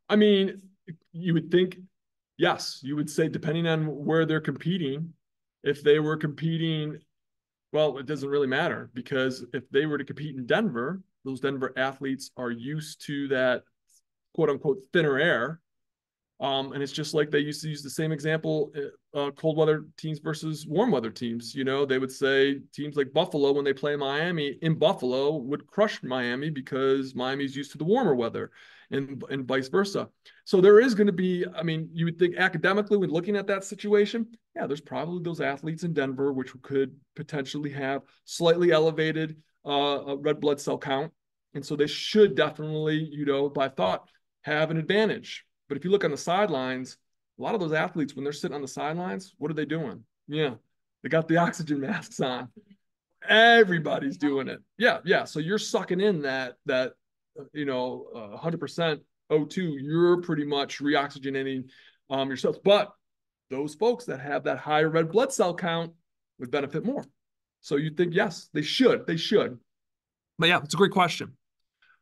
Speaker 1: I mean, you would think, yes, you would say, depending on where they're competing, if they were competing, well, it doesn't really matter, because if they were to compete in Denver, those Denver athletes are used to that quote unquote thinner air. And it's just like they used to use the same example, cold weather teams versus warm weather teams. You know, they would say teams like Buffalo, when they play Miami in Buffalo, would crush Miami because Miami's used to the warmer weather, and vice versa. So there is going to be, I mean, you would think academically, when looking at that situation, yeah, there's probably those athletes in Denver which could potentially have slightly elevated red blood cell count. And so they should definitely, you know, by thought, have an advantage. But if you look on the sidelines, a lot of those athletes, when they're sitting on the sidelines, what are they doing? Yeah, they got the oxygen masks on. Everybody's doing it. Yeah, yeah. So you're sucking in that you know 100% O2. You're pretty much reoxygenating yourself. But those folks that have that higher red blood cell count would benefit more. So you think, yes, they should. They should. But yeah, it's a great question.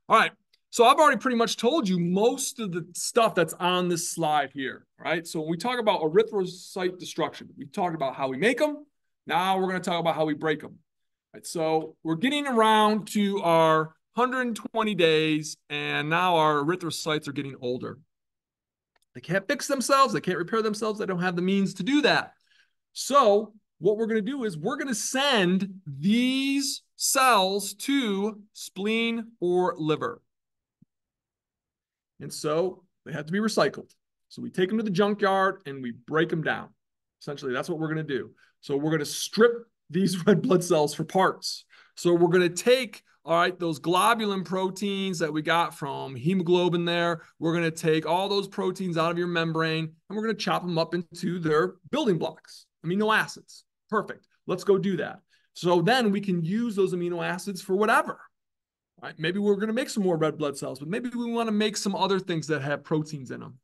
Speaker 1: All right. So I've already pretty much told you most of the stuff that's on this slide here, right? So when we talk about erythrocyte destruction, we talked about how we make them. Now we're going to talk about how we break them. Right, so we're getting around to our 120 days, and now our erythrocytes are getting older. They can't fix themselves. They can't repair themselves. They don't have the means to do that. So what we're going to do is we're going to send these cells to spleen or liver. And so they have to be recycled. So we take them to the junkyard and we break them down. Essentially, that's what we're going to do. So we're going to strip these red blood cells for parts. So we're going to take, all right, those globulin proteins that we got from hemoglobin there. We're going to take all those proteins out of your membrane and we're going to chop them up into their building blocks, amino acids. Perfect. Let's go do that. So then we can use those amino acids for whatever. Right? Maybe we're going to make some more red blood cells, but maybe we want to make some other things that have proteins in them.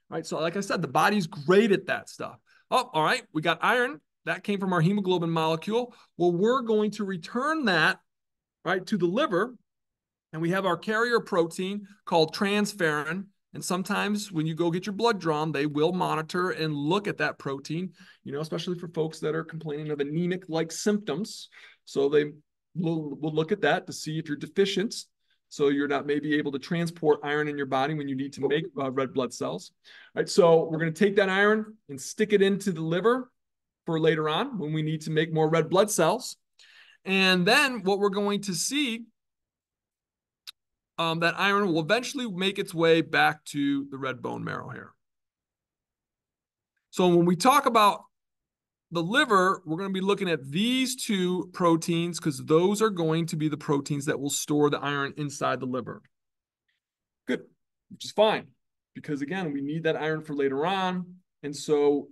Speaker 1: Right? So like I said, the body's great at that stuff. Oh, all right. We got iron. That came from our hemoglobin molecule. Well, we're going to return that, right, to the liver. And we have our carrier protein called transferrin. And sometimes when you go get your blood drawn, they will monitor and look at that protein, you know, especially for folks that are complaining of anemic-like symptoms. So they will look at that to see if you're deficient. So you're not maybe able to transport iron in your body when you need to make red blood cells. All right, so we're going to take that iron and stick it into the liver for later on when we need to make more red blood cells. And then what we're going to see, that iron will eventually make its way back to the red bone marrow here. So when we talk about the liver, we're going to be looking at these two proteins because those are going to be the proteins that will store the iron inside the liver. Good, which is fine because again, we need that iron for later on. And so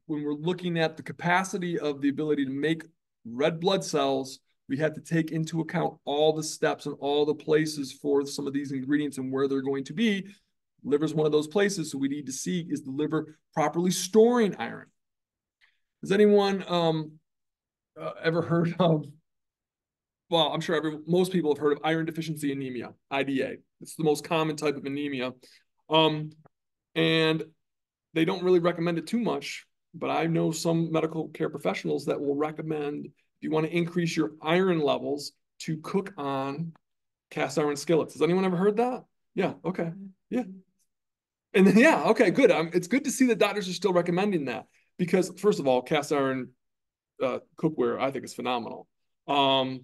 Speaker 1: when we're looking at the capacity of the ability to make red blood cells, we have to take into account all the steps and all the places for some of these ingredients and where they're going to be. Liver is one of those places. So we need to see, is the liver properly storing iron? Has anyone ever heard of, well, I'm sure most people have heard of iron deficiency anemia, IDA. It's the most common type of anemia. And they don't really recommend it too much but I know some medical care professionals that will recommend if you want to increase your iron levels to cook on cast iron skillets. Has anyone ever heard that? Yeah. Okay. Yeah. And then, yeah. Okay. Good. It's good to see that doctors are still recommending that because, first of all, cast iron cookware I think is phenomenal. Um,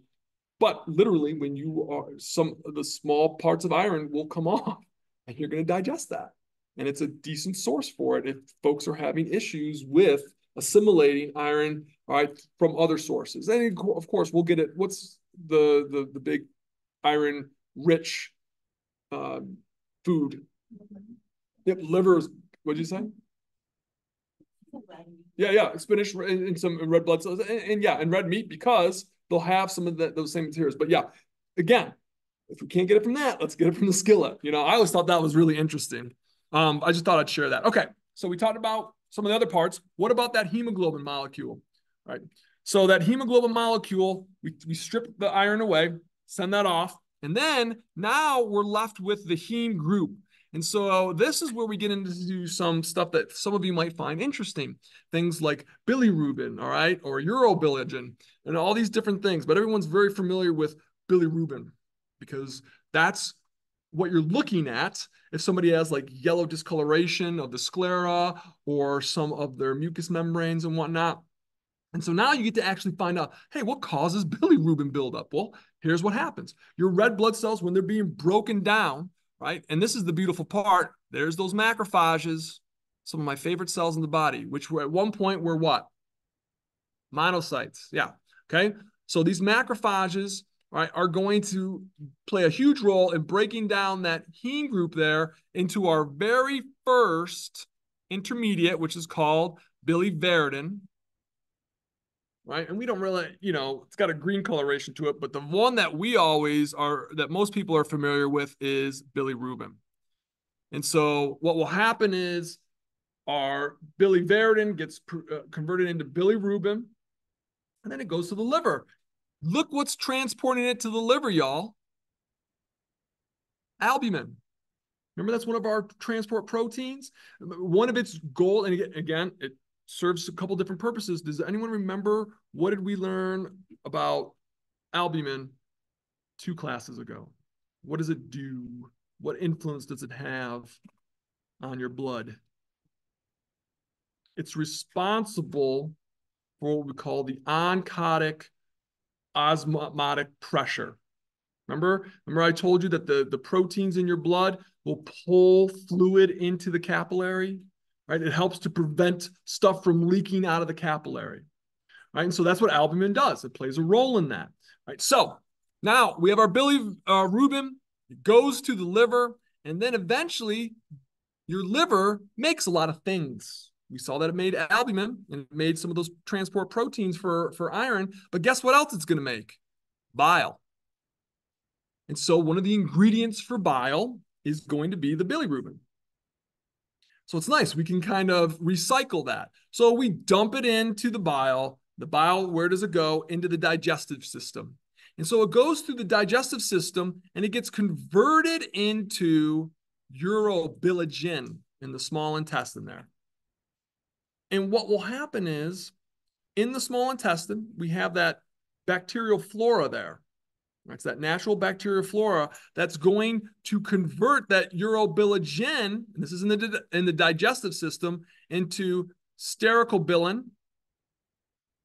Speaker 1: but literally, when you are some of the small parts of iron will come off, and you're going to digest that, and it's a decent source for it if folks are having issues with assimilating iron, all right, from other sources. And of course, we'll get it. What's the big iron rich uh, food? Yep, livers. What'd you say? Yeah, spinach and some red blood cells, and yeah, and red meat because they'll have some of those same materials. But yeah, again, if we can't get it from that, let's get it from the skillet. I always thought that was really interesting. I just thought I'd share that. Okay, so we talked about some of the other parts. What about that hemoglobin molecule? Right. So that hemoglobin molecule, we strip the iron away, send that off, and then now we're left with the heme group. And so this is where we get into some stuff that some of you might find interesting. Things like bilirubin, all right, or urobilinogen, and all these different things. But everyone's very familiar with bilirubin because that's what you're looking at if somebody has like yellow discoloration of the sclera or some of their mucous membranes and whatnot. And so now you get to actually find out, hey, what causes bilirubin buildup? Well, here's what happens. Your red blood cells, when they're being broken down, right? And this is the beautiful part. There's those macrophages, some of my favorite cells in the body, which were at one point were what? Monocytes. Yeah. Okay. So these macrophages, right, are going to play a huge role in breaking down that heme group there into our very first intermediate, which is called biliverdin. Right. And we don't really, it's got a green coloration to it, but the one that that most people are familiar with is bilirubin. And so what will happen is our biliverdin gets converted into bilirubin, and then it goes to the liver. Look what's transporting it to the liver, y'all. Albumin. Remember, that's one of our transport proteins. One of its goal, and again, it serves a couple different purposes. Does anyone remember what did we learn about albumin 2 classes ago? What does it do? What influence does it have on your blood? It's responsible for what we call the oncotic osmotic pressure. Remember I told you that the proteins in your blood will pull fluid into the capillary, right? It helps to prevent stuff from leaking out of the capillary, right? And so that's what albumin does. It plays a role in that, right? So now we have our bilirubin. It goes to the liver, and then eventually your liver makes a lot of things. We saw that it made albumin and it made some of those transport proteins for iron. But guess what else it's going to make? Bile. And so one of the ingredients for bile is going to be the bilirubin. So it's nice. We can kind of recycle that. So we dump it into the bile. The bile, where does it go? Into the digestive system. And so it goes through the digestive system and it gets converted into urobilinogen in the small intestine there. And what will happen is in the small intestine, we have that bacterial flora there. It's that natural bacterial flora that's going to convert that urobilinogen, and this is in the digestive system, into stercobilin.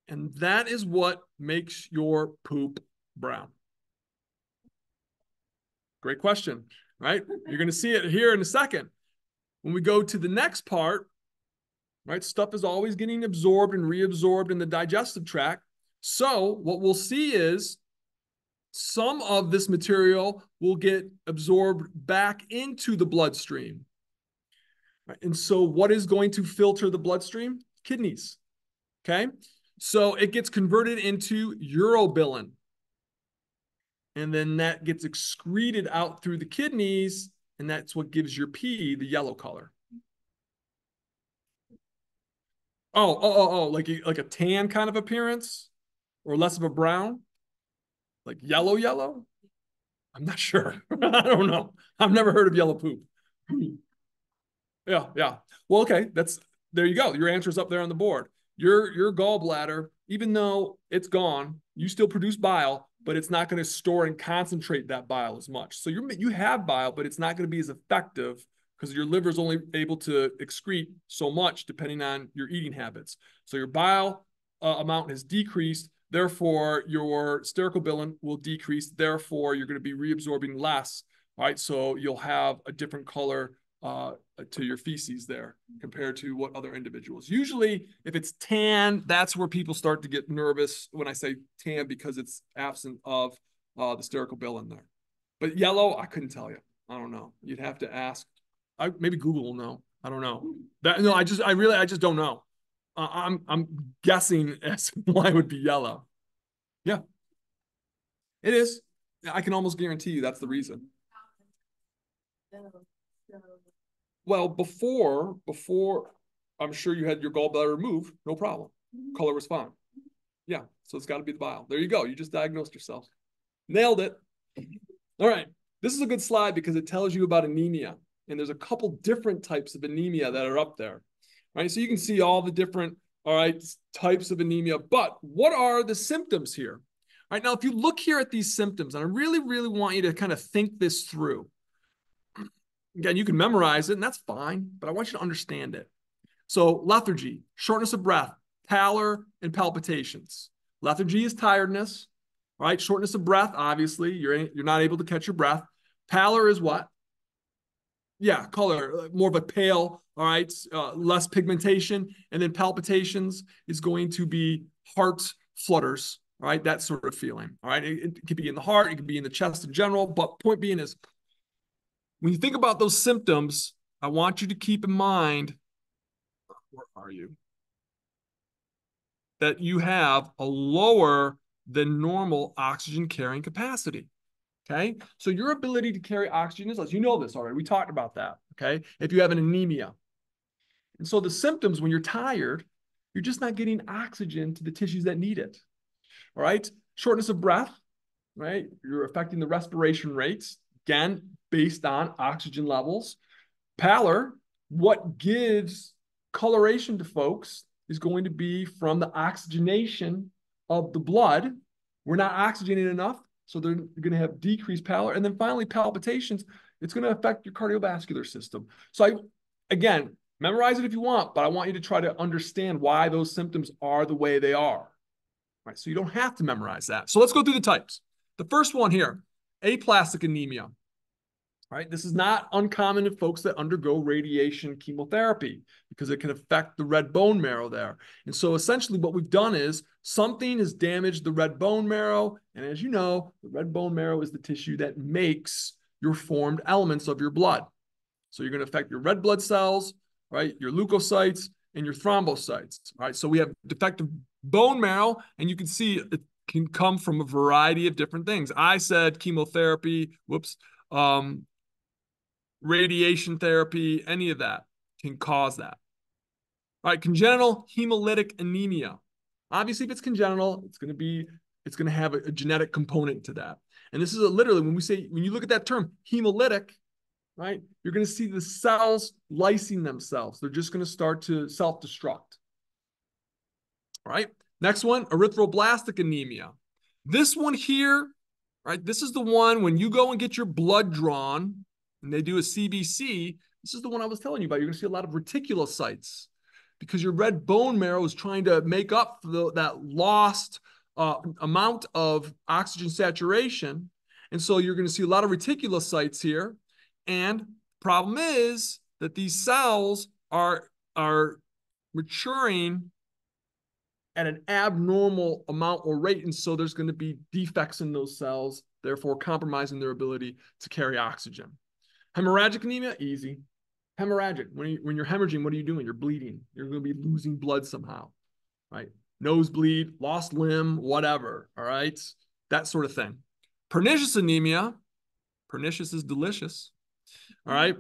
Speaker 1: And that is what makes your poop brown. Great question, right? You're going to see it here in a second. When we go to the next part, right, stuff is always getting absorbed and reabsorbed in the digestive tract. So what we'll see is some of this material will get absorbed back into the bloodstream. Right? And so what is going to filter the bloodstream? Kidneys. Okay. So it gets converted into urobilin. And then that gets excreted out through the kidneys. And that's what gives your pee the yellow color. Like a tan kind of appearance or less of a brown? Like yellow? I'm not sure. I don't know. I've never heard of yellow poop. Yeah. Well, okay. there you go. Your answer is up there on the board. Your gallbladder, even though it's gone, you still produce bile, but it's not going to store and concentrate that bile as much. So you have bile, but it's not going to be as effective because your liver is only able to excrete so much depending on your eating habits. So your bile amount has decreased. Therefore, your stercobilin will decrease. Therefore, you're going to be reabsorbing less. All right, so you'll have a different color to your feces there compared to what other individuals. Usually, if it's tan, that's where people start to get nervous when I say tan because it's absent of the stercobilin there. But yellow, I couldn't tell you. I don't know. You'd have to ask. Maybe Google will know. I don't know. I just don't know. I'm guessing as to why it would be yellow. Yeah, it is. I can almost guarantee you that's the reason. Well, before I'm sure you had your gallbladder removed, no problem. Color was fine. Yeah, so it's got to be the bile. There you go. You just diagnosed yourself. Nailed it. All right. This is a good slide because it tells you about anemia. And there's a couple different types of anemia that are up there. Right? So you can see all the different, all right, types of anemia. But what are the symptoms here? All right, now, if you look here at these symptoms, and I really, really want you to kind of think this through. Again, you can memorize it, and that's fine, but I want you to understand it. So lethargy, shortness of breath, pallor, and palpitations. Lethargy is tiredness, right? Shortness of breath, obviously, you're not able to catch your breath. Pallor is what? Yeah, color, more of a pale, all right, less pigmentation. And then palpitations is going to be heart flutters, all right, that sort of feeling, all right? It could be in the heart, it could be in the chest in general, but point being is, when you think about those symptoms, I want you to keep in mind, where are you? That you have a lower than normal oxygen carrying capacity. Okay. So your ability to carry oxygen is less. You know this already. We talked about that. Okay. If you have an anemia. And so the symptoms when you're tired, you're just not getting oxygen to the tissues that need it. All right. Shortness of breath, right? You're affecting the respiration rates, again, based on oxygen levels. Pallor, what gives coloration to folks is going to be from the oxygenation of the blood. We're not oxygenating enough, so they're going to have decreased pallor. And then finally, palpitations, it's going to affect your cardiovascular system. So again, memorize it if you want, but I want you to try to understand why those symptoms are the way they are. Right, so you don't have to memorize that. So let's go through the types. The first one here, aplastic anemia. Right? This is not uncommon in folks that undergo radiation chemotherapy because it can affect the red bone marrow there. And so essentially what we've done is something has damaged the red bone marrow. And as you know, the red bone marrow is the tissue that makes your formed elements of your blood. So you're going to affect your red blood cells, right? Your leukocytes and your thrombocytes. All right. So we have defective bone marrow, and you can see it can come from a variety of different things. I said chemotherapy, radiation therapy, any of that can cause that. All right, congenital hemolytic anemia. Obviously, if it's congenital, it's going to have a genetic component to that. And this is literally when you look at that term, hemolytic, right? You're going to see the cells lysing themselves. They're just going to start to self-destruct. All right. Next one, erythroblastic anemia. This one here, right? This is the one when you go and get your blood drawn and they do a CBC. This is the one I was telling you about. You're going to see a lot of reticulocytes because your red bone marrow is trying to make up for that lost amount of oxygen saturation. And so you're going to see a lot of reticulocytes here. And the problem is that these cells are maturing at an abnormal amount or rate. And so there's going to be defects in those cells, therefore compromising their ability to carry oxygen. Hemorrhagic anemia, easy. Hemorrhagic, when you're hemorrhaging, what are you doing? You're bleeding. You're going to be losing blood somehow, right? Nosebleed, lost limb, whatever, all right? That sort of thing. Pernicious anemia, pernicious is delicious, all right?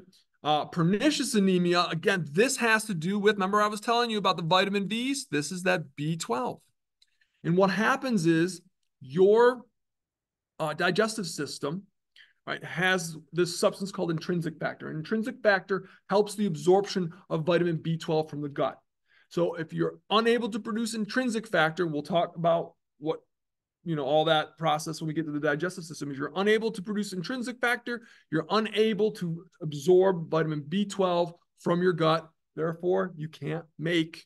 Speaker 1: Pernicious anemia, again, this has to do with, remember I was telling you about the vitamin Bs? This is that B12. And what happens is your digestive system right, has this substance called intrinsic factor. And intrinsic factor helps the absorption of vitamin B12 from the gut. So if you're unable to produce intrinsic factor, we'll talk about what, all that process when we get to the digestive system. If you're unable to produce intrinsic factor, you're unable to absorb vitamin B12 from your gut. Therefore, you can't make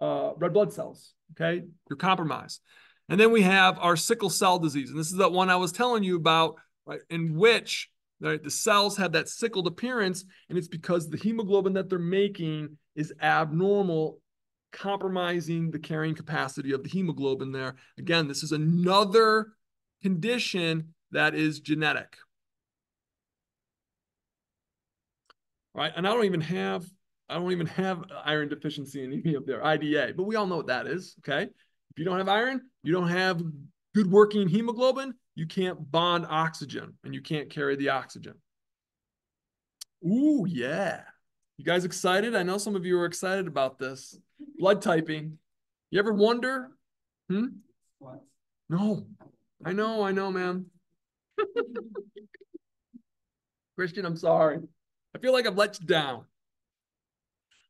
Speaker 1: red blood cells. Okay, you're compromised. And then we have our sickle cell disease, and this is that one I was telling you about, right? In which, right, the cells have that sickled appearance, and it's because the hemoglobin that they're making is abnormal, compromising the carrying capacity of the hemoglobin there. Again, this is another condition that is genetic. Right? And I don't even have iron deficiency anemia up there, IDA, but we all know what that is, okay? If you don't have iron, you don't have good working hemoglobin, you can't bond oxygen and you can't carry the oxygen. Ooh, yeah. You guys excited? I know some of you are excited about this. Blood typing. You ever wonder? What? No. I know, man. Christian, I'm sorry. I feel like I've let you down.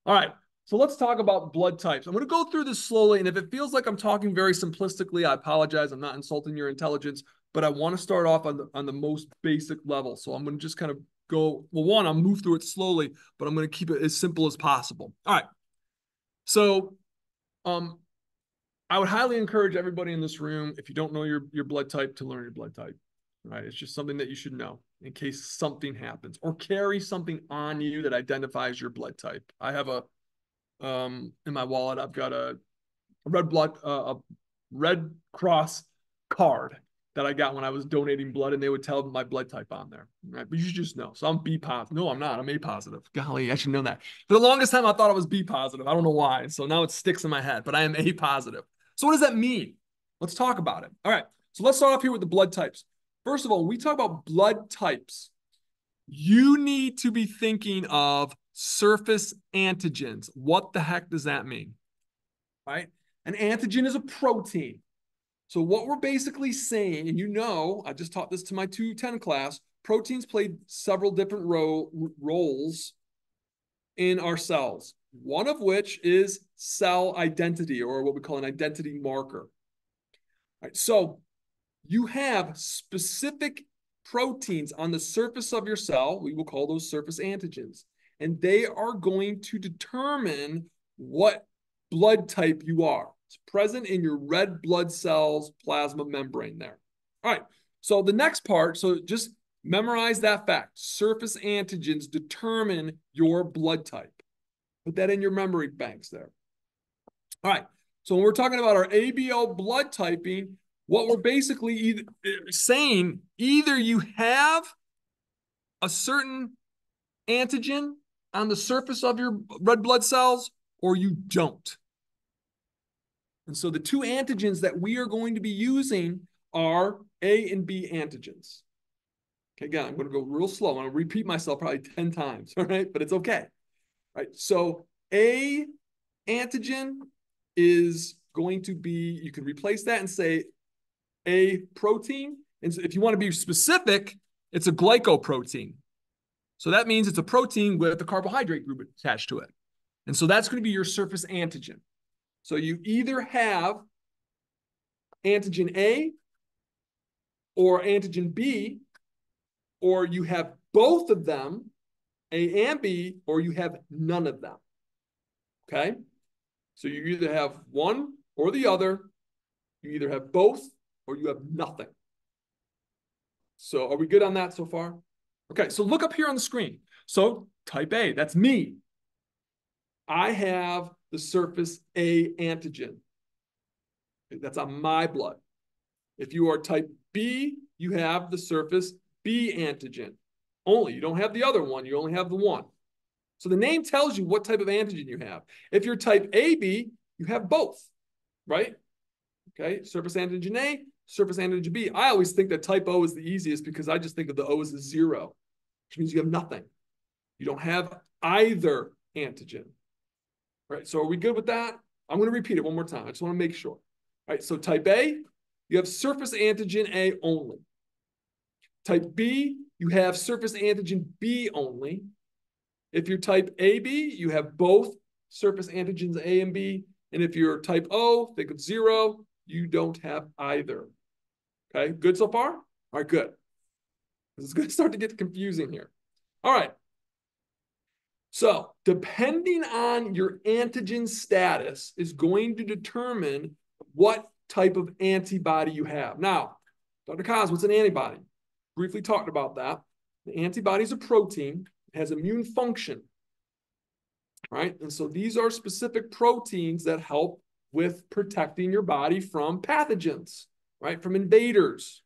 Speaker 1: All right, so let's talk about blood types. I'm going to go through this slowly, and if it feels like I'm talking very simplistically, I apologize. I'm not insulting your intelligence, but I want to start off on the most basic level. So I'm going to just kind of go, well, one, I'll move through it slowly, but I'm going to keep it as simple as possible. All right, so I would highly encourage everybody in this room, if you don't know your blood type, to learn your blood type. Right, it's just something that you should know in case something happens, or carry something on you that identifies your blood type. I have in my wallet, I've got a Red Cross card that I got when I was donating blood, and they would tell my blood type on there. Right, but you should just know. So I'm B positive. No, I'm not. I'm A positive. Golly, I should know that. For the longest time, I thought I was B positive. I don't know why. So now it sticks in my head. But I am A positive. So what does that mean? Let's talk about it. All right. So let's start off here with the blood types. First of all, when we talk about blood types, you need to be thinking of surface antigens. What the heck does that mean? Right? An antigen is a protein. So what we're basically saying, and I just taught this to my 210 class, proteins played several different roles in our cells, one of which is cell identity, or what we call an identity marker. All right, so you have specific proteins on the surface of your cell. We will call those surface antigens. And they are going to determine what blood type you are. It's present in your red blood cells plasma membrane there. All right. So the next part, so just memorize that fact. Surface antigens determine your blood type. Put that in your memory banks there. All right. So when we're talking about our ABO blood typing, what we're basically saying, either you have a certain antigen on the surface of your red blood cells or you don't. And so the two antigens that we are going to be using are A and B antigens. Okay, again, I'm going to go real slow. I'm going to repeat myself probably 10 times, all right? But it's okay. All right, so A antigen is going to be, you can replace that and say a protein. And if you want to be specific, it's a glycoprotein. So that means it's a protein with a carbohydrate group attached to it. And so that's going to be your surface antigen. So you either have antigen A or antigen B, or you have both of them, A and B, or you have none of them. Okay? So you either have one or the other. You either have both or you have nothing. So are we good on that so far? Okay, so look up here on the screen. So type A, that's me. I have the surface A antigen. That's on my blood. If you are type B, you have the surface B antigen. Only, you don't have the other one, you only have the one. So the name tells you what type of antigen you have. If you're type AB, you have both, right? Okay, surface antigen A, surface antigen B. I always think that type O is the easiest because I just think of the O as a zero, which means you have nothing. You don't have either antigen. All right, so are we good with that? I'm going to repeat it one more time. I just want to make sure. All right, so type A, you have surface antigen A only. Type B, you have surface antigen B only. If you're type AB, you have both surface antigens A and B. And if you're type O, think of 0, you don't have either. Okay, good so far? All right, good. This is going to start to get confusing here. All right. So depending on your antigen status is going to determine what type of antibody you have. Now, Dr. Kaz, what's an antibody? Briefly talked about that. The antibody is a protein. It has immune function. Right? And so these are specific proteins that help with protecting your body from pathogens, right? From invaders.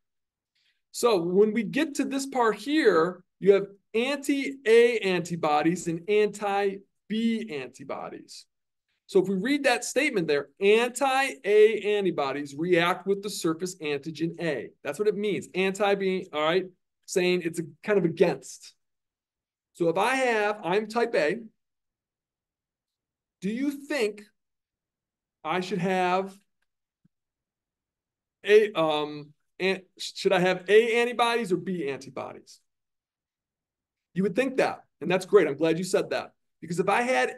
Speaker 1: So when we get to this part here, you have anti-A antibodies and anti-B antibodies. So if we read that statement there, anti-A antibodies react with the surface antigen A. That's what it means. Anti-B, all right, saying it's a kind of against. So if I'm type A, do you think I should have should I have A antibodies or B antibodies? You would think that, and that's great. I'm glad you said that. Because if I had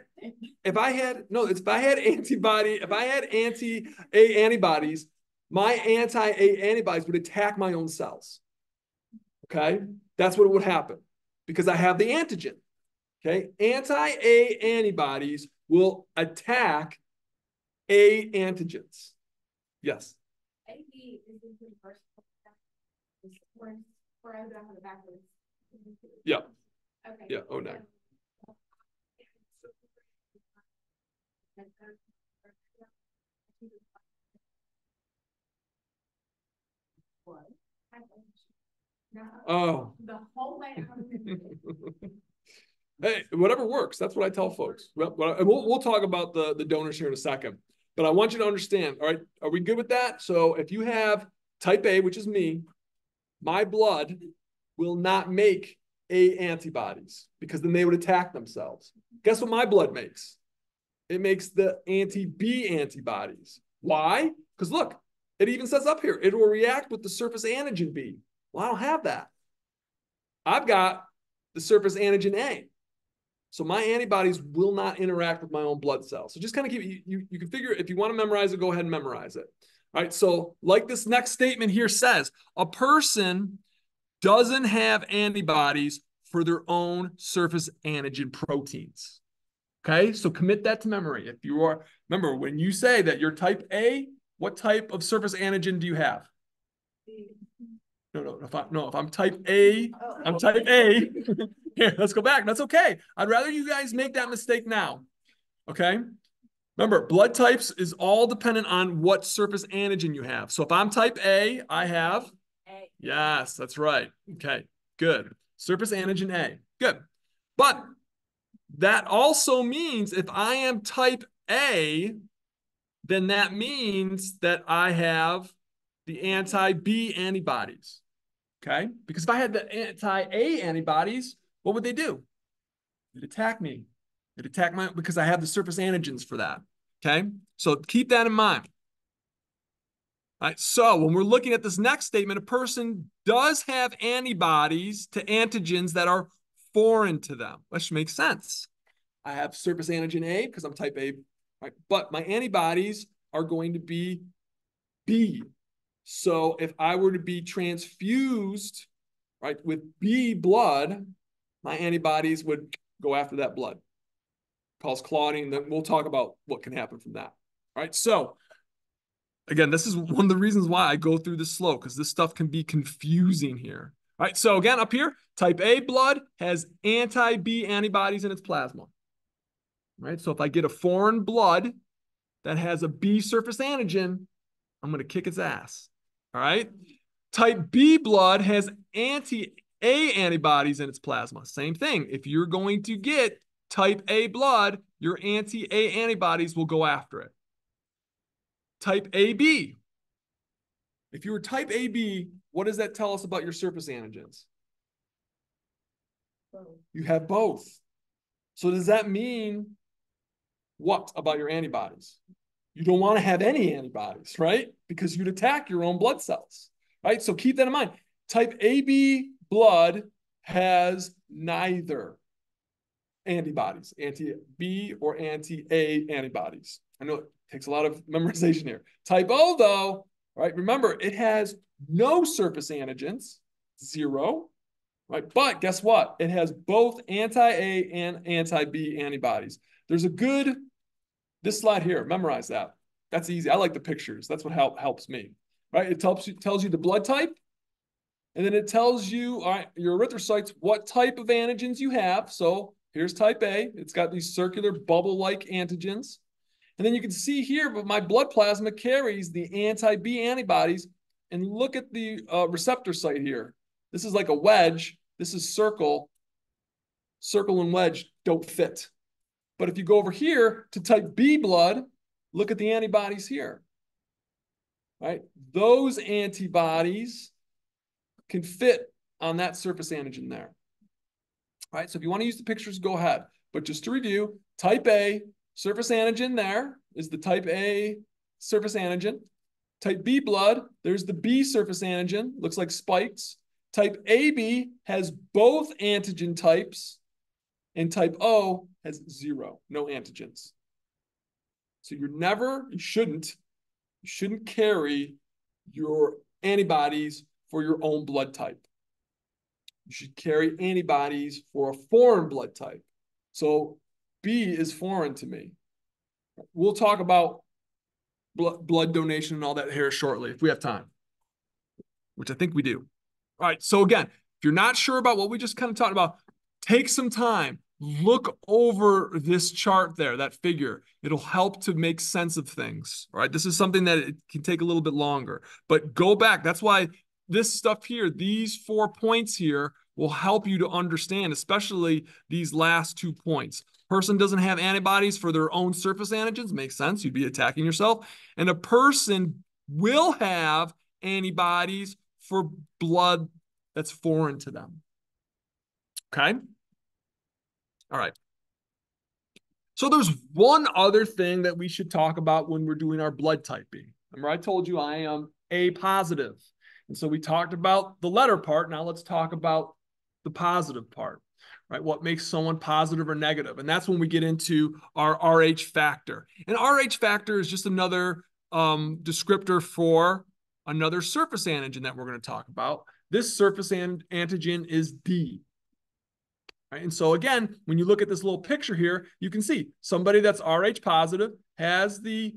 Speaker 1: anti-A antibodies, my anti-A antibodies would attack my own cells. Okay? That's what would happen because I have the antigen. Okay? Anti-A antibodies will attack A antigens. Yes.
Speaker 2: AB is the first. Or I would have it backwards.
Speaker 1: Yeah.
Speaker 2: Okay.
Speaker 1: Yeah. Oh, no.
Speaker 2: What? No.
Speaker 1: Oh.
Speaker 2: The whole way.
Speaker 1: Hey, whatever works. That's what I tell folks. We'll talk about the donors here in a second. But I want you to understand, all right, are we good with that? So if you have type A, which is me, my blood will not make A antibodies because then they would attack themselves. Guess what my blood makes? It makes the anti-B antibodies. Why? Because look, it even says up here, it will react with the surface antigen B. Well, I don't have that. I've got the surface antigen A. So my antibodies will not interact with my own blood cells. So just kind of keep, you can figure, if you want to memorize it, go ahead and memorize it. All right, so like this next statement here says, a person doesn't have antibodies for their own surface antigen proteins. Okay, so commit that to memory. If you are, remember, when you say that you're type A, what type of surface antigen do you have? If I'm type A, I'm type A. Here, let's go back. That's okay. I'd rather you guys make that mistake now. Okay. Remember, blood types is all dependent on what surface antigen you have. So if I'm type A, I have A. Yes, that's right. Okay, good. Surface antigen A. Good. But that also means if I am type A, then that means that I have the anti-B antibodies. Okay? Because if I had the anti-A antibodies, what would they do? It'd attack me. It'd attack because I have the surface antigens for that. Okay? So keep that in mind. All right, so when we're looking at this next statement, a person does have antibodies to antigens that are foreign to them, which makes sense. I have surface antigen A because I'm type A, right? But my antibodies are going to be B. So if I were to be transfused, right, with B blood, my antibodies would go after that blood. Cause clotting. Then we'll talk about what can happen from that. All right. So again, this is one of the reasons why I go through this slow, because this stuff can be confusing here. All right. So again, up here, type A blood has anti-B antibodies in its plasma. Right. So if I get a foreign blood that has a B surface antigen, I'm going to kick its ass. All right. Type B blood has anti-A antibodies in its plasma. Same thing. If you're going to get type A blood, your anti-A antibodies will go after it. Type AB. If you were type AB, what does that tell us about your surface antigens? You have both. So does that mean what about your antibodies? You don't want to have any antibodies, right? Because you'd attack your own blood cells, right? So keep that in mind. Type AB blood has neither antibodies, anti-B or anti-A antibodies. I know it takes a lot of memorization here. Type O, though, right? Remember, it has no surface antigens, 0, right? But guess what? It has both anti-A and anti-B antibodies. There's a good, this slide here, memorize that. That's easy. I like the pictures. That's what helps me, right? It tells you the blood type, and then it tells you, all right, your erythrocytes, what type of antigens you have. So here's type A. It's got these circular bubble-like antigens. And then you can see here, but my blood plasma carries the anti-B antibodies. And look at the receptor site here. This is like a wedge. This is circle. Circle and wedge don't fit. But if you go over here to type B blood, look at the antibodies here. Right? Those antibodies can fit on that surface antigen there. All right, so if you want to use the pictures, go ahead. But just to review, type A, surface antigen there is the type A surface antigen. Type B blood, there's the B surface antigen, looks like spikes. Type AB has both antigen types, and type O has 0, no antigens. So you shouldn't carry your antibodies for your own blood type. You should carry antibodies for a foreign blood type. So B is foreign to me. We'll talk about blood donation and all that here shortly if we have time, which I think we do. All right, so again, if you're not sure about what we just kind of talked about, take some time, look over this chart there, that figure. It'll help to make sense of things. All right, this is something that it can take a little bit longer, but go back. That's why this stuff here, these 4 points here, will help you to understand, especially these last 2 points. Person doesn't have antibodies for their own surface antigens, makes sense, you'd be attacking yourself. And a person will have antibodies for blood that's foreign to them. Okay? All right. So there's one other thing that we should talk about when we're doing our blood typing. Remember, I told you I am A positive. And so we talked about the letter part. Now let's talk about the positive part, right? What makes someone positive or negative? And that's when we get into our RH factor. And RH factor is just another descriptor for another surface antigen that we're going to talk about. This surface antigen is D. Right? And so again, when you look at this little picture here, you can see somebody that's RH positive has the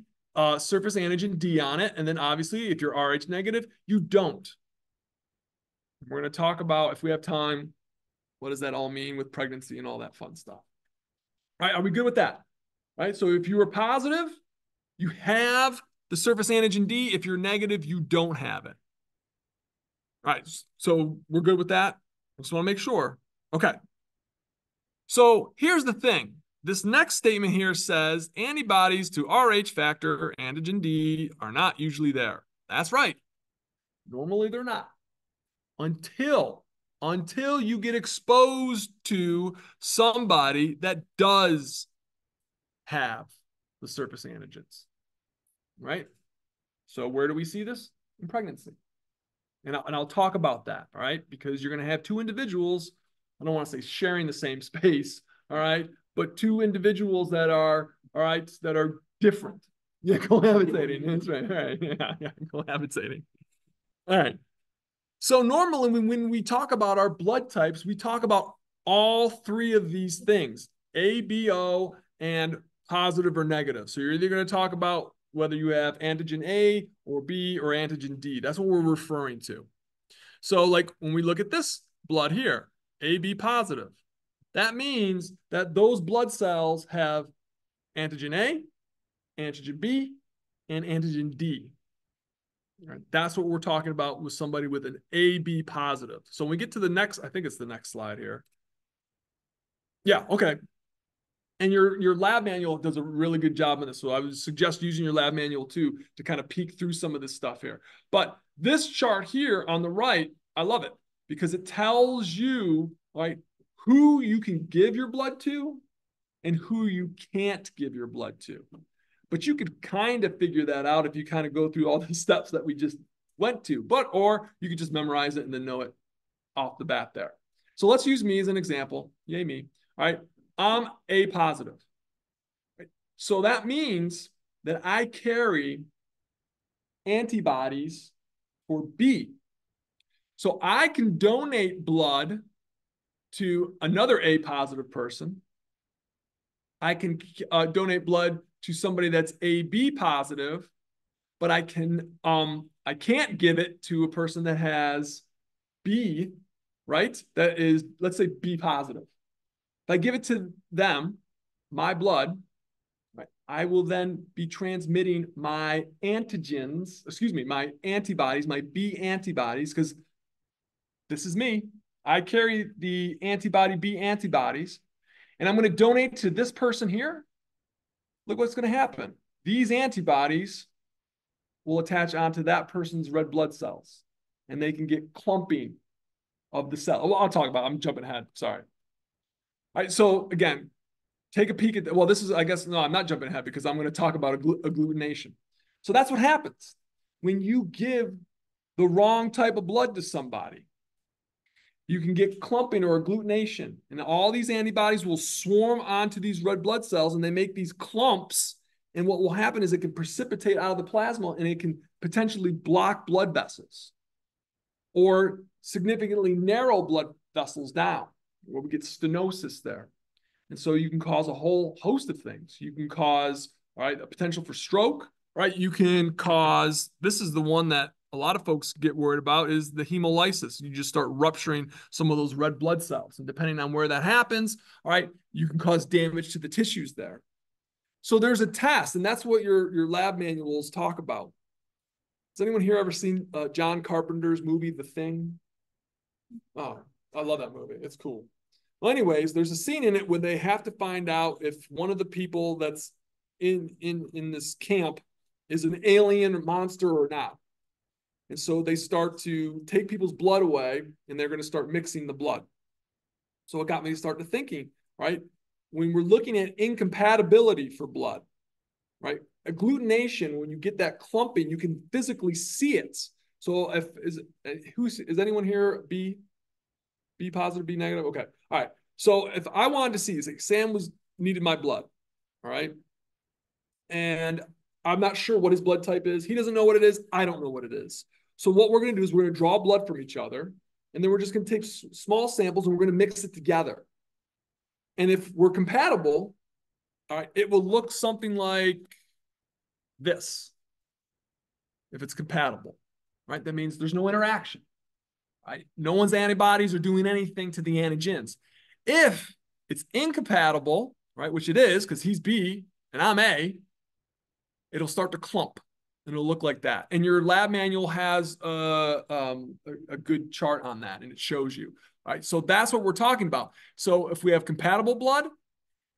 Speaker 1: surface antigen D on it. And then obviously, if you're RH negative, you don't. We're going to talk about, if we have time, what does that all mean with pregnancy and all that fun stuff. All right, are we good with that? Right, so if you are positive, you have the surface antigen D. If you're negative, you don't have it. All right, so we're good with that? I just want to make sure. Okay. So here's the thing. This next statement here says antibodies to RH factor or antigen D are not usually there. That's right. Normally they're not. Until you get exposed to somebody that does have the surface antigens, right? So where do we see this? In pregnancy. And I'll talk about that, all right? Because you're going to have 2 individuals, I don't want to say sharing the same space, all right? But 2 individuals that are, all right, that are different. Yeah, cohabitating. That's right. All right. Yeah, cohabitating. All right. So normally when we talk about our blood types, we talk about all 3 of these things, A, B, O, and positive or negative. So you're either going to talk about whether you have antigen A or B or antigen D. That's what we're referring to. So like when we look at this blood here, AB positive, that means that those blood cells have antigen A, antigen B, and antigen D. Right, that's what we're talking about with somebody with an AB positive. So when we get to the next, I think it's the next slide here. Yeah, okay. And your lab manual does a really good job on this. So I would suggest using your lab manual too to kind of peek through some of this stuff here. But this chart here on the right, I love it because it tells you, right, who you can give your blood to and who you can't give your blood to. But you could kind of figure that out if you kind of go through all the steps that we just went to, or you could just memorize it and then know it off the bat there. So let's use me as an example. Yay, me. All right. I'm A positive. Right? So that means that I carry antibodies for B. So I can donate blood to another A positive person. I can donate blood to somebody that's AB positive, but I can't give it to a person that has B, right? That is, let's say B positive. If I give it to them, my blood, right, I will then be transmitting my antigens, my antibodies, my B antibodies, because this is me. I carry the antibody B antibodies, and I'm going to donate to this person here. Look what's going to happen. These antibodies will attach onto that person's red blood cells, and they can get clumping of the cell. Well, I'll talk about it. I'm jumping ahead. Sorry. All right. So again, take a peek at, well, this is, I guess, no, I'm not jumping ahead because I'm going to talk about agglutination. So that's what happens when you give the wrong type of blood to somebody. You can get clumping or agglutination, and all these antibodies will swarm onto these red blood cells, and they make these clumps. And what will happen is it can precipitate out of the plasma, and it can potentially block blood vessels or significantly narrow blood vessels down, where we get stenosis there. And so you can cause a whole host of things. You can cause, all right, a potential for stroke, right? You can cause, this is the one that a lot of folks get worried about, is the hemolysis. You just start rupturing some of those red blood cells. And depending on where that happens, all right, you can cause damage to the tissues there. So there's a test, and that's what your lab manuals talk about. Has anyone here ever seen John Carpenter's movie, The Thing? Oh, I love that movie. It's cool. Well, anyways, there's a scene in it where they have to find out if one of the people that's in this camp is an alien monster or not. And so they start to take people's blood away, and they're going to start mixing the blood. So it got me to start to thinking, right? When we're looking at incompatibility for blood, right? Agglutination, when you get that clumping, you can physically see it. So is anyone here B positive, B negative? Okay. All right. So if I wanted to see, like Sam needed my blood, all right? And I'm not sure what his blood type is. He doesn't know what it is. I don't know what it is. So what we're going to do is we're going to draw blood from each other, and then we're just going to take small samples, and we're going to mix it together. And if we're compatible, all right, it will look something like this. If it's compatible, right? That means there's no interaction, right? No one's antibodies are doing anything to the antigens. If it's incompatible, right, which it is because he's B and I'm A, it'll start to clump and it'll look like that. And your lab manual has a good chart on that, and it shows you, right? So that's what we're talking about. So if we have compatible blood,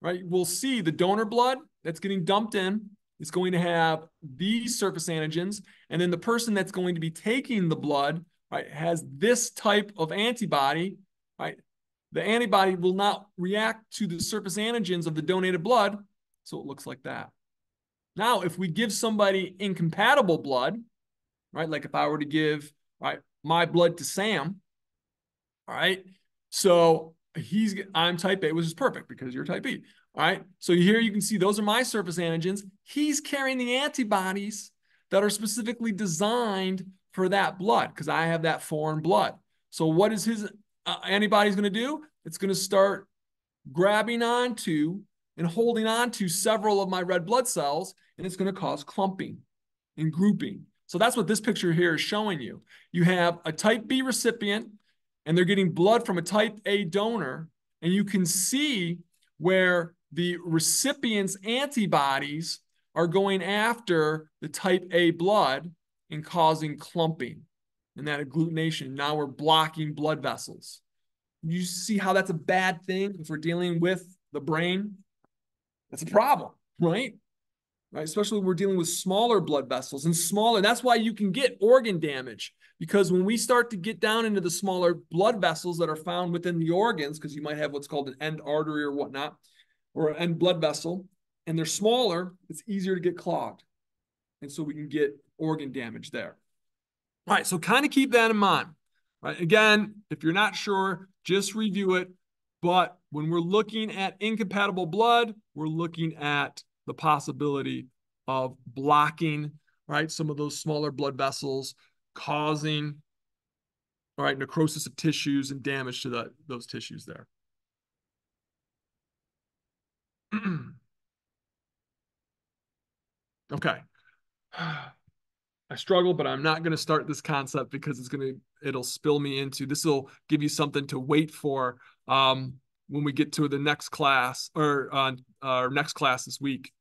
Speaker 1: right, we'll see the donor blood that's getting dumped in is going to have these surface antigens, and then the person that's going to be taking the blood, right, has this type of antibody, right? The antibody will not react to the surface antigens of the donated blood, so it looks like that. Now, if we give somebody incompatible blood, right, like if I were to give, right, my blood to Sam, all right, so I'm type A, which is perfect because you're type B. All right. So here you can see those are my surface antigens. He's carrying the antibodies that are specifically designed for that blood because I have that foreign blood. So what is his antibodies going to do? It's going to start grabbing onto and holding on to several of my red blood cells, and it's going to cause clumping and grouping. So that's what this picture here is showing you. You have a type B recipient, and they're getting blood from a type A donor, and you can see where the recipient's antibodies are going after the type A blood and causing clumping and that agglutination. Now we're blocking blood vessels. You see how that's a bad thing if we're dealing with the brain? That's a problem, right? Right? Especially when we're dealing with smaller blood vessels and smaller. That's why you can get organ damage, because when we start to get down into the smaller blood vessels that are found within the organs, because you might have what's called an end artery or whatnot, or an end blood vessel, and they're smaller, it's easier to get clogged. And so we can get organ damage there. All right, so kind of keep that in mind. Right. Again, if you're not sure, just review it. But when we're looking at incompatible blood, we're looking at the possibility of blocking, right, some of those smaller blood vessels, causing, all right, necrosis of tissues and damage to those tissues there. Okay. I struggle, but I'm not going to start this concept because it'll spill me into, this will give you something to wait for when we get to the next class or our next class this week.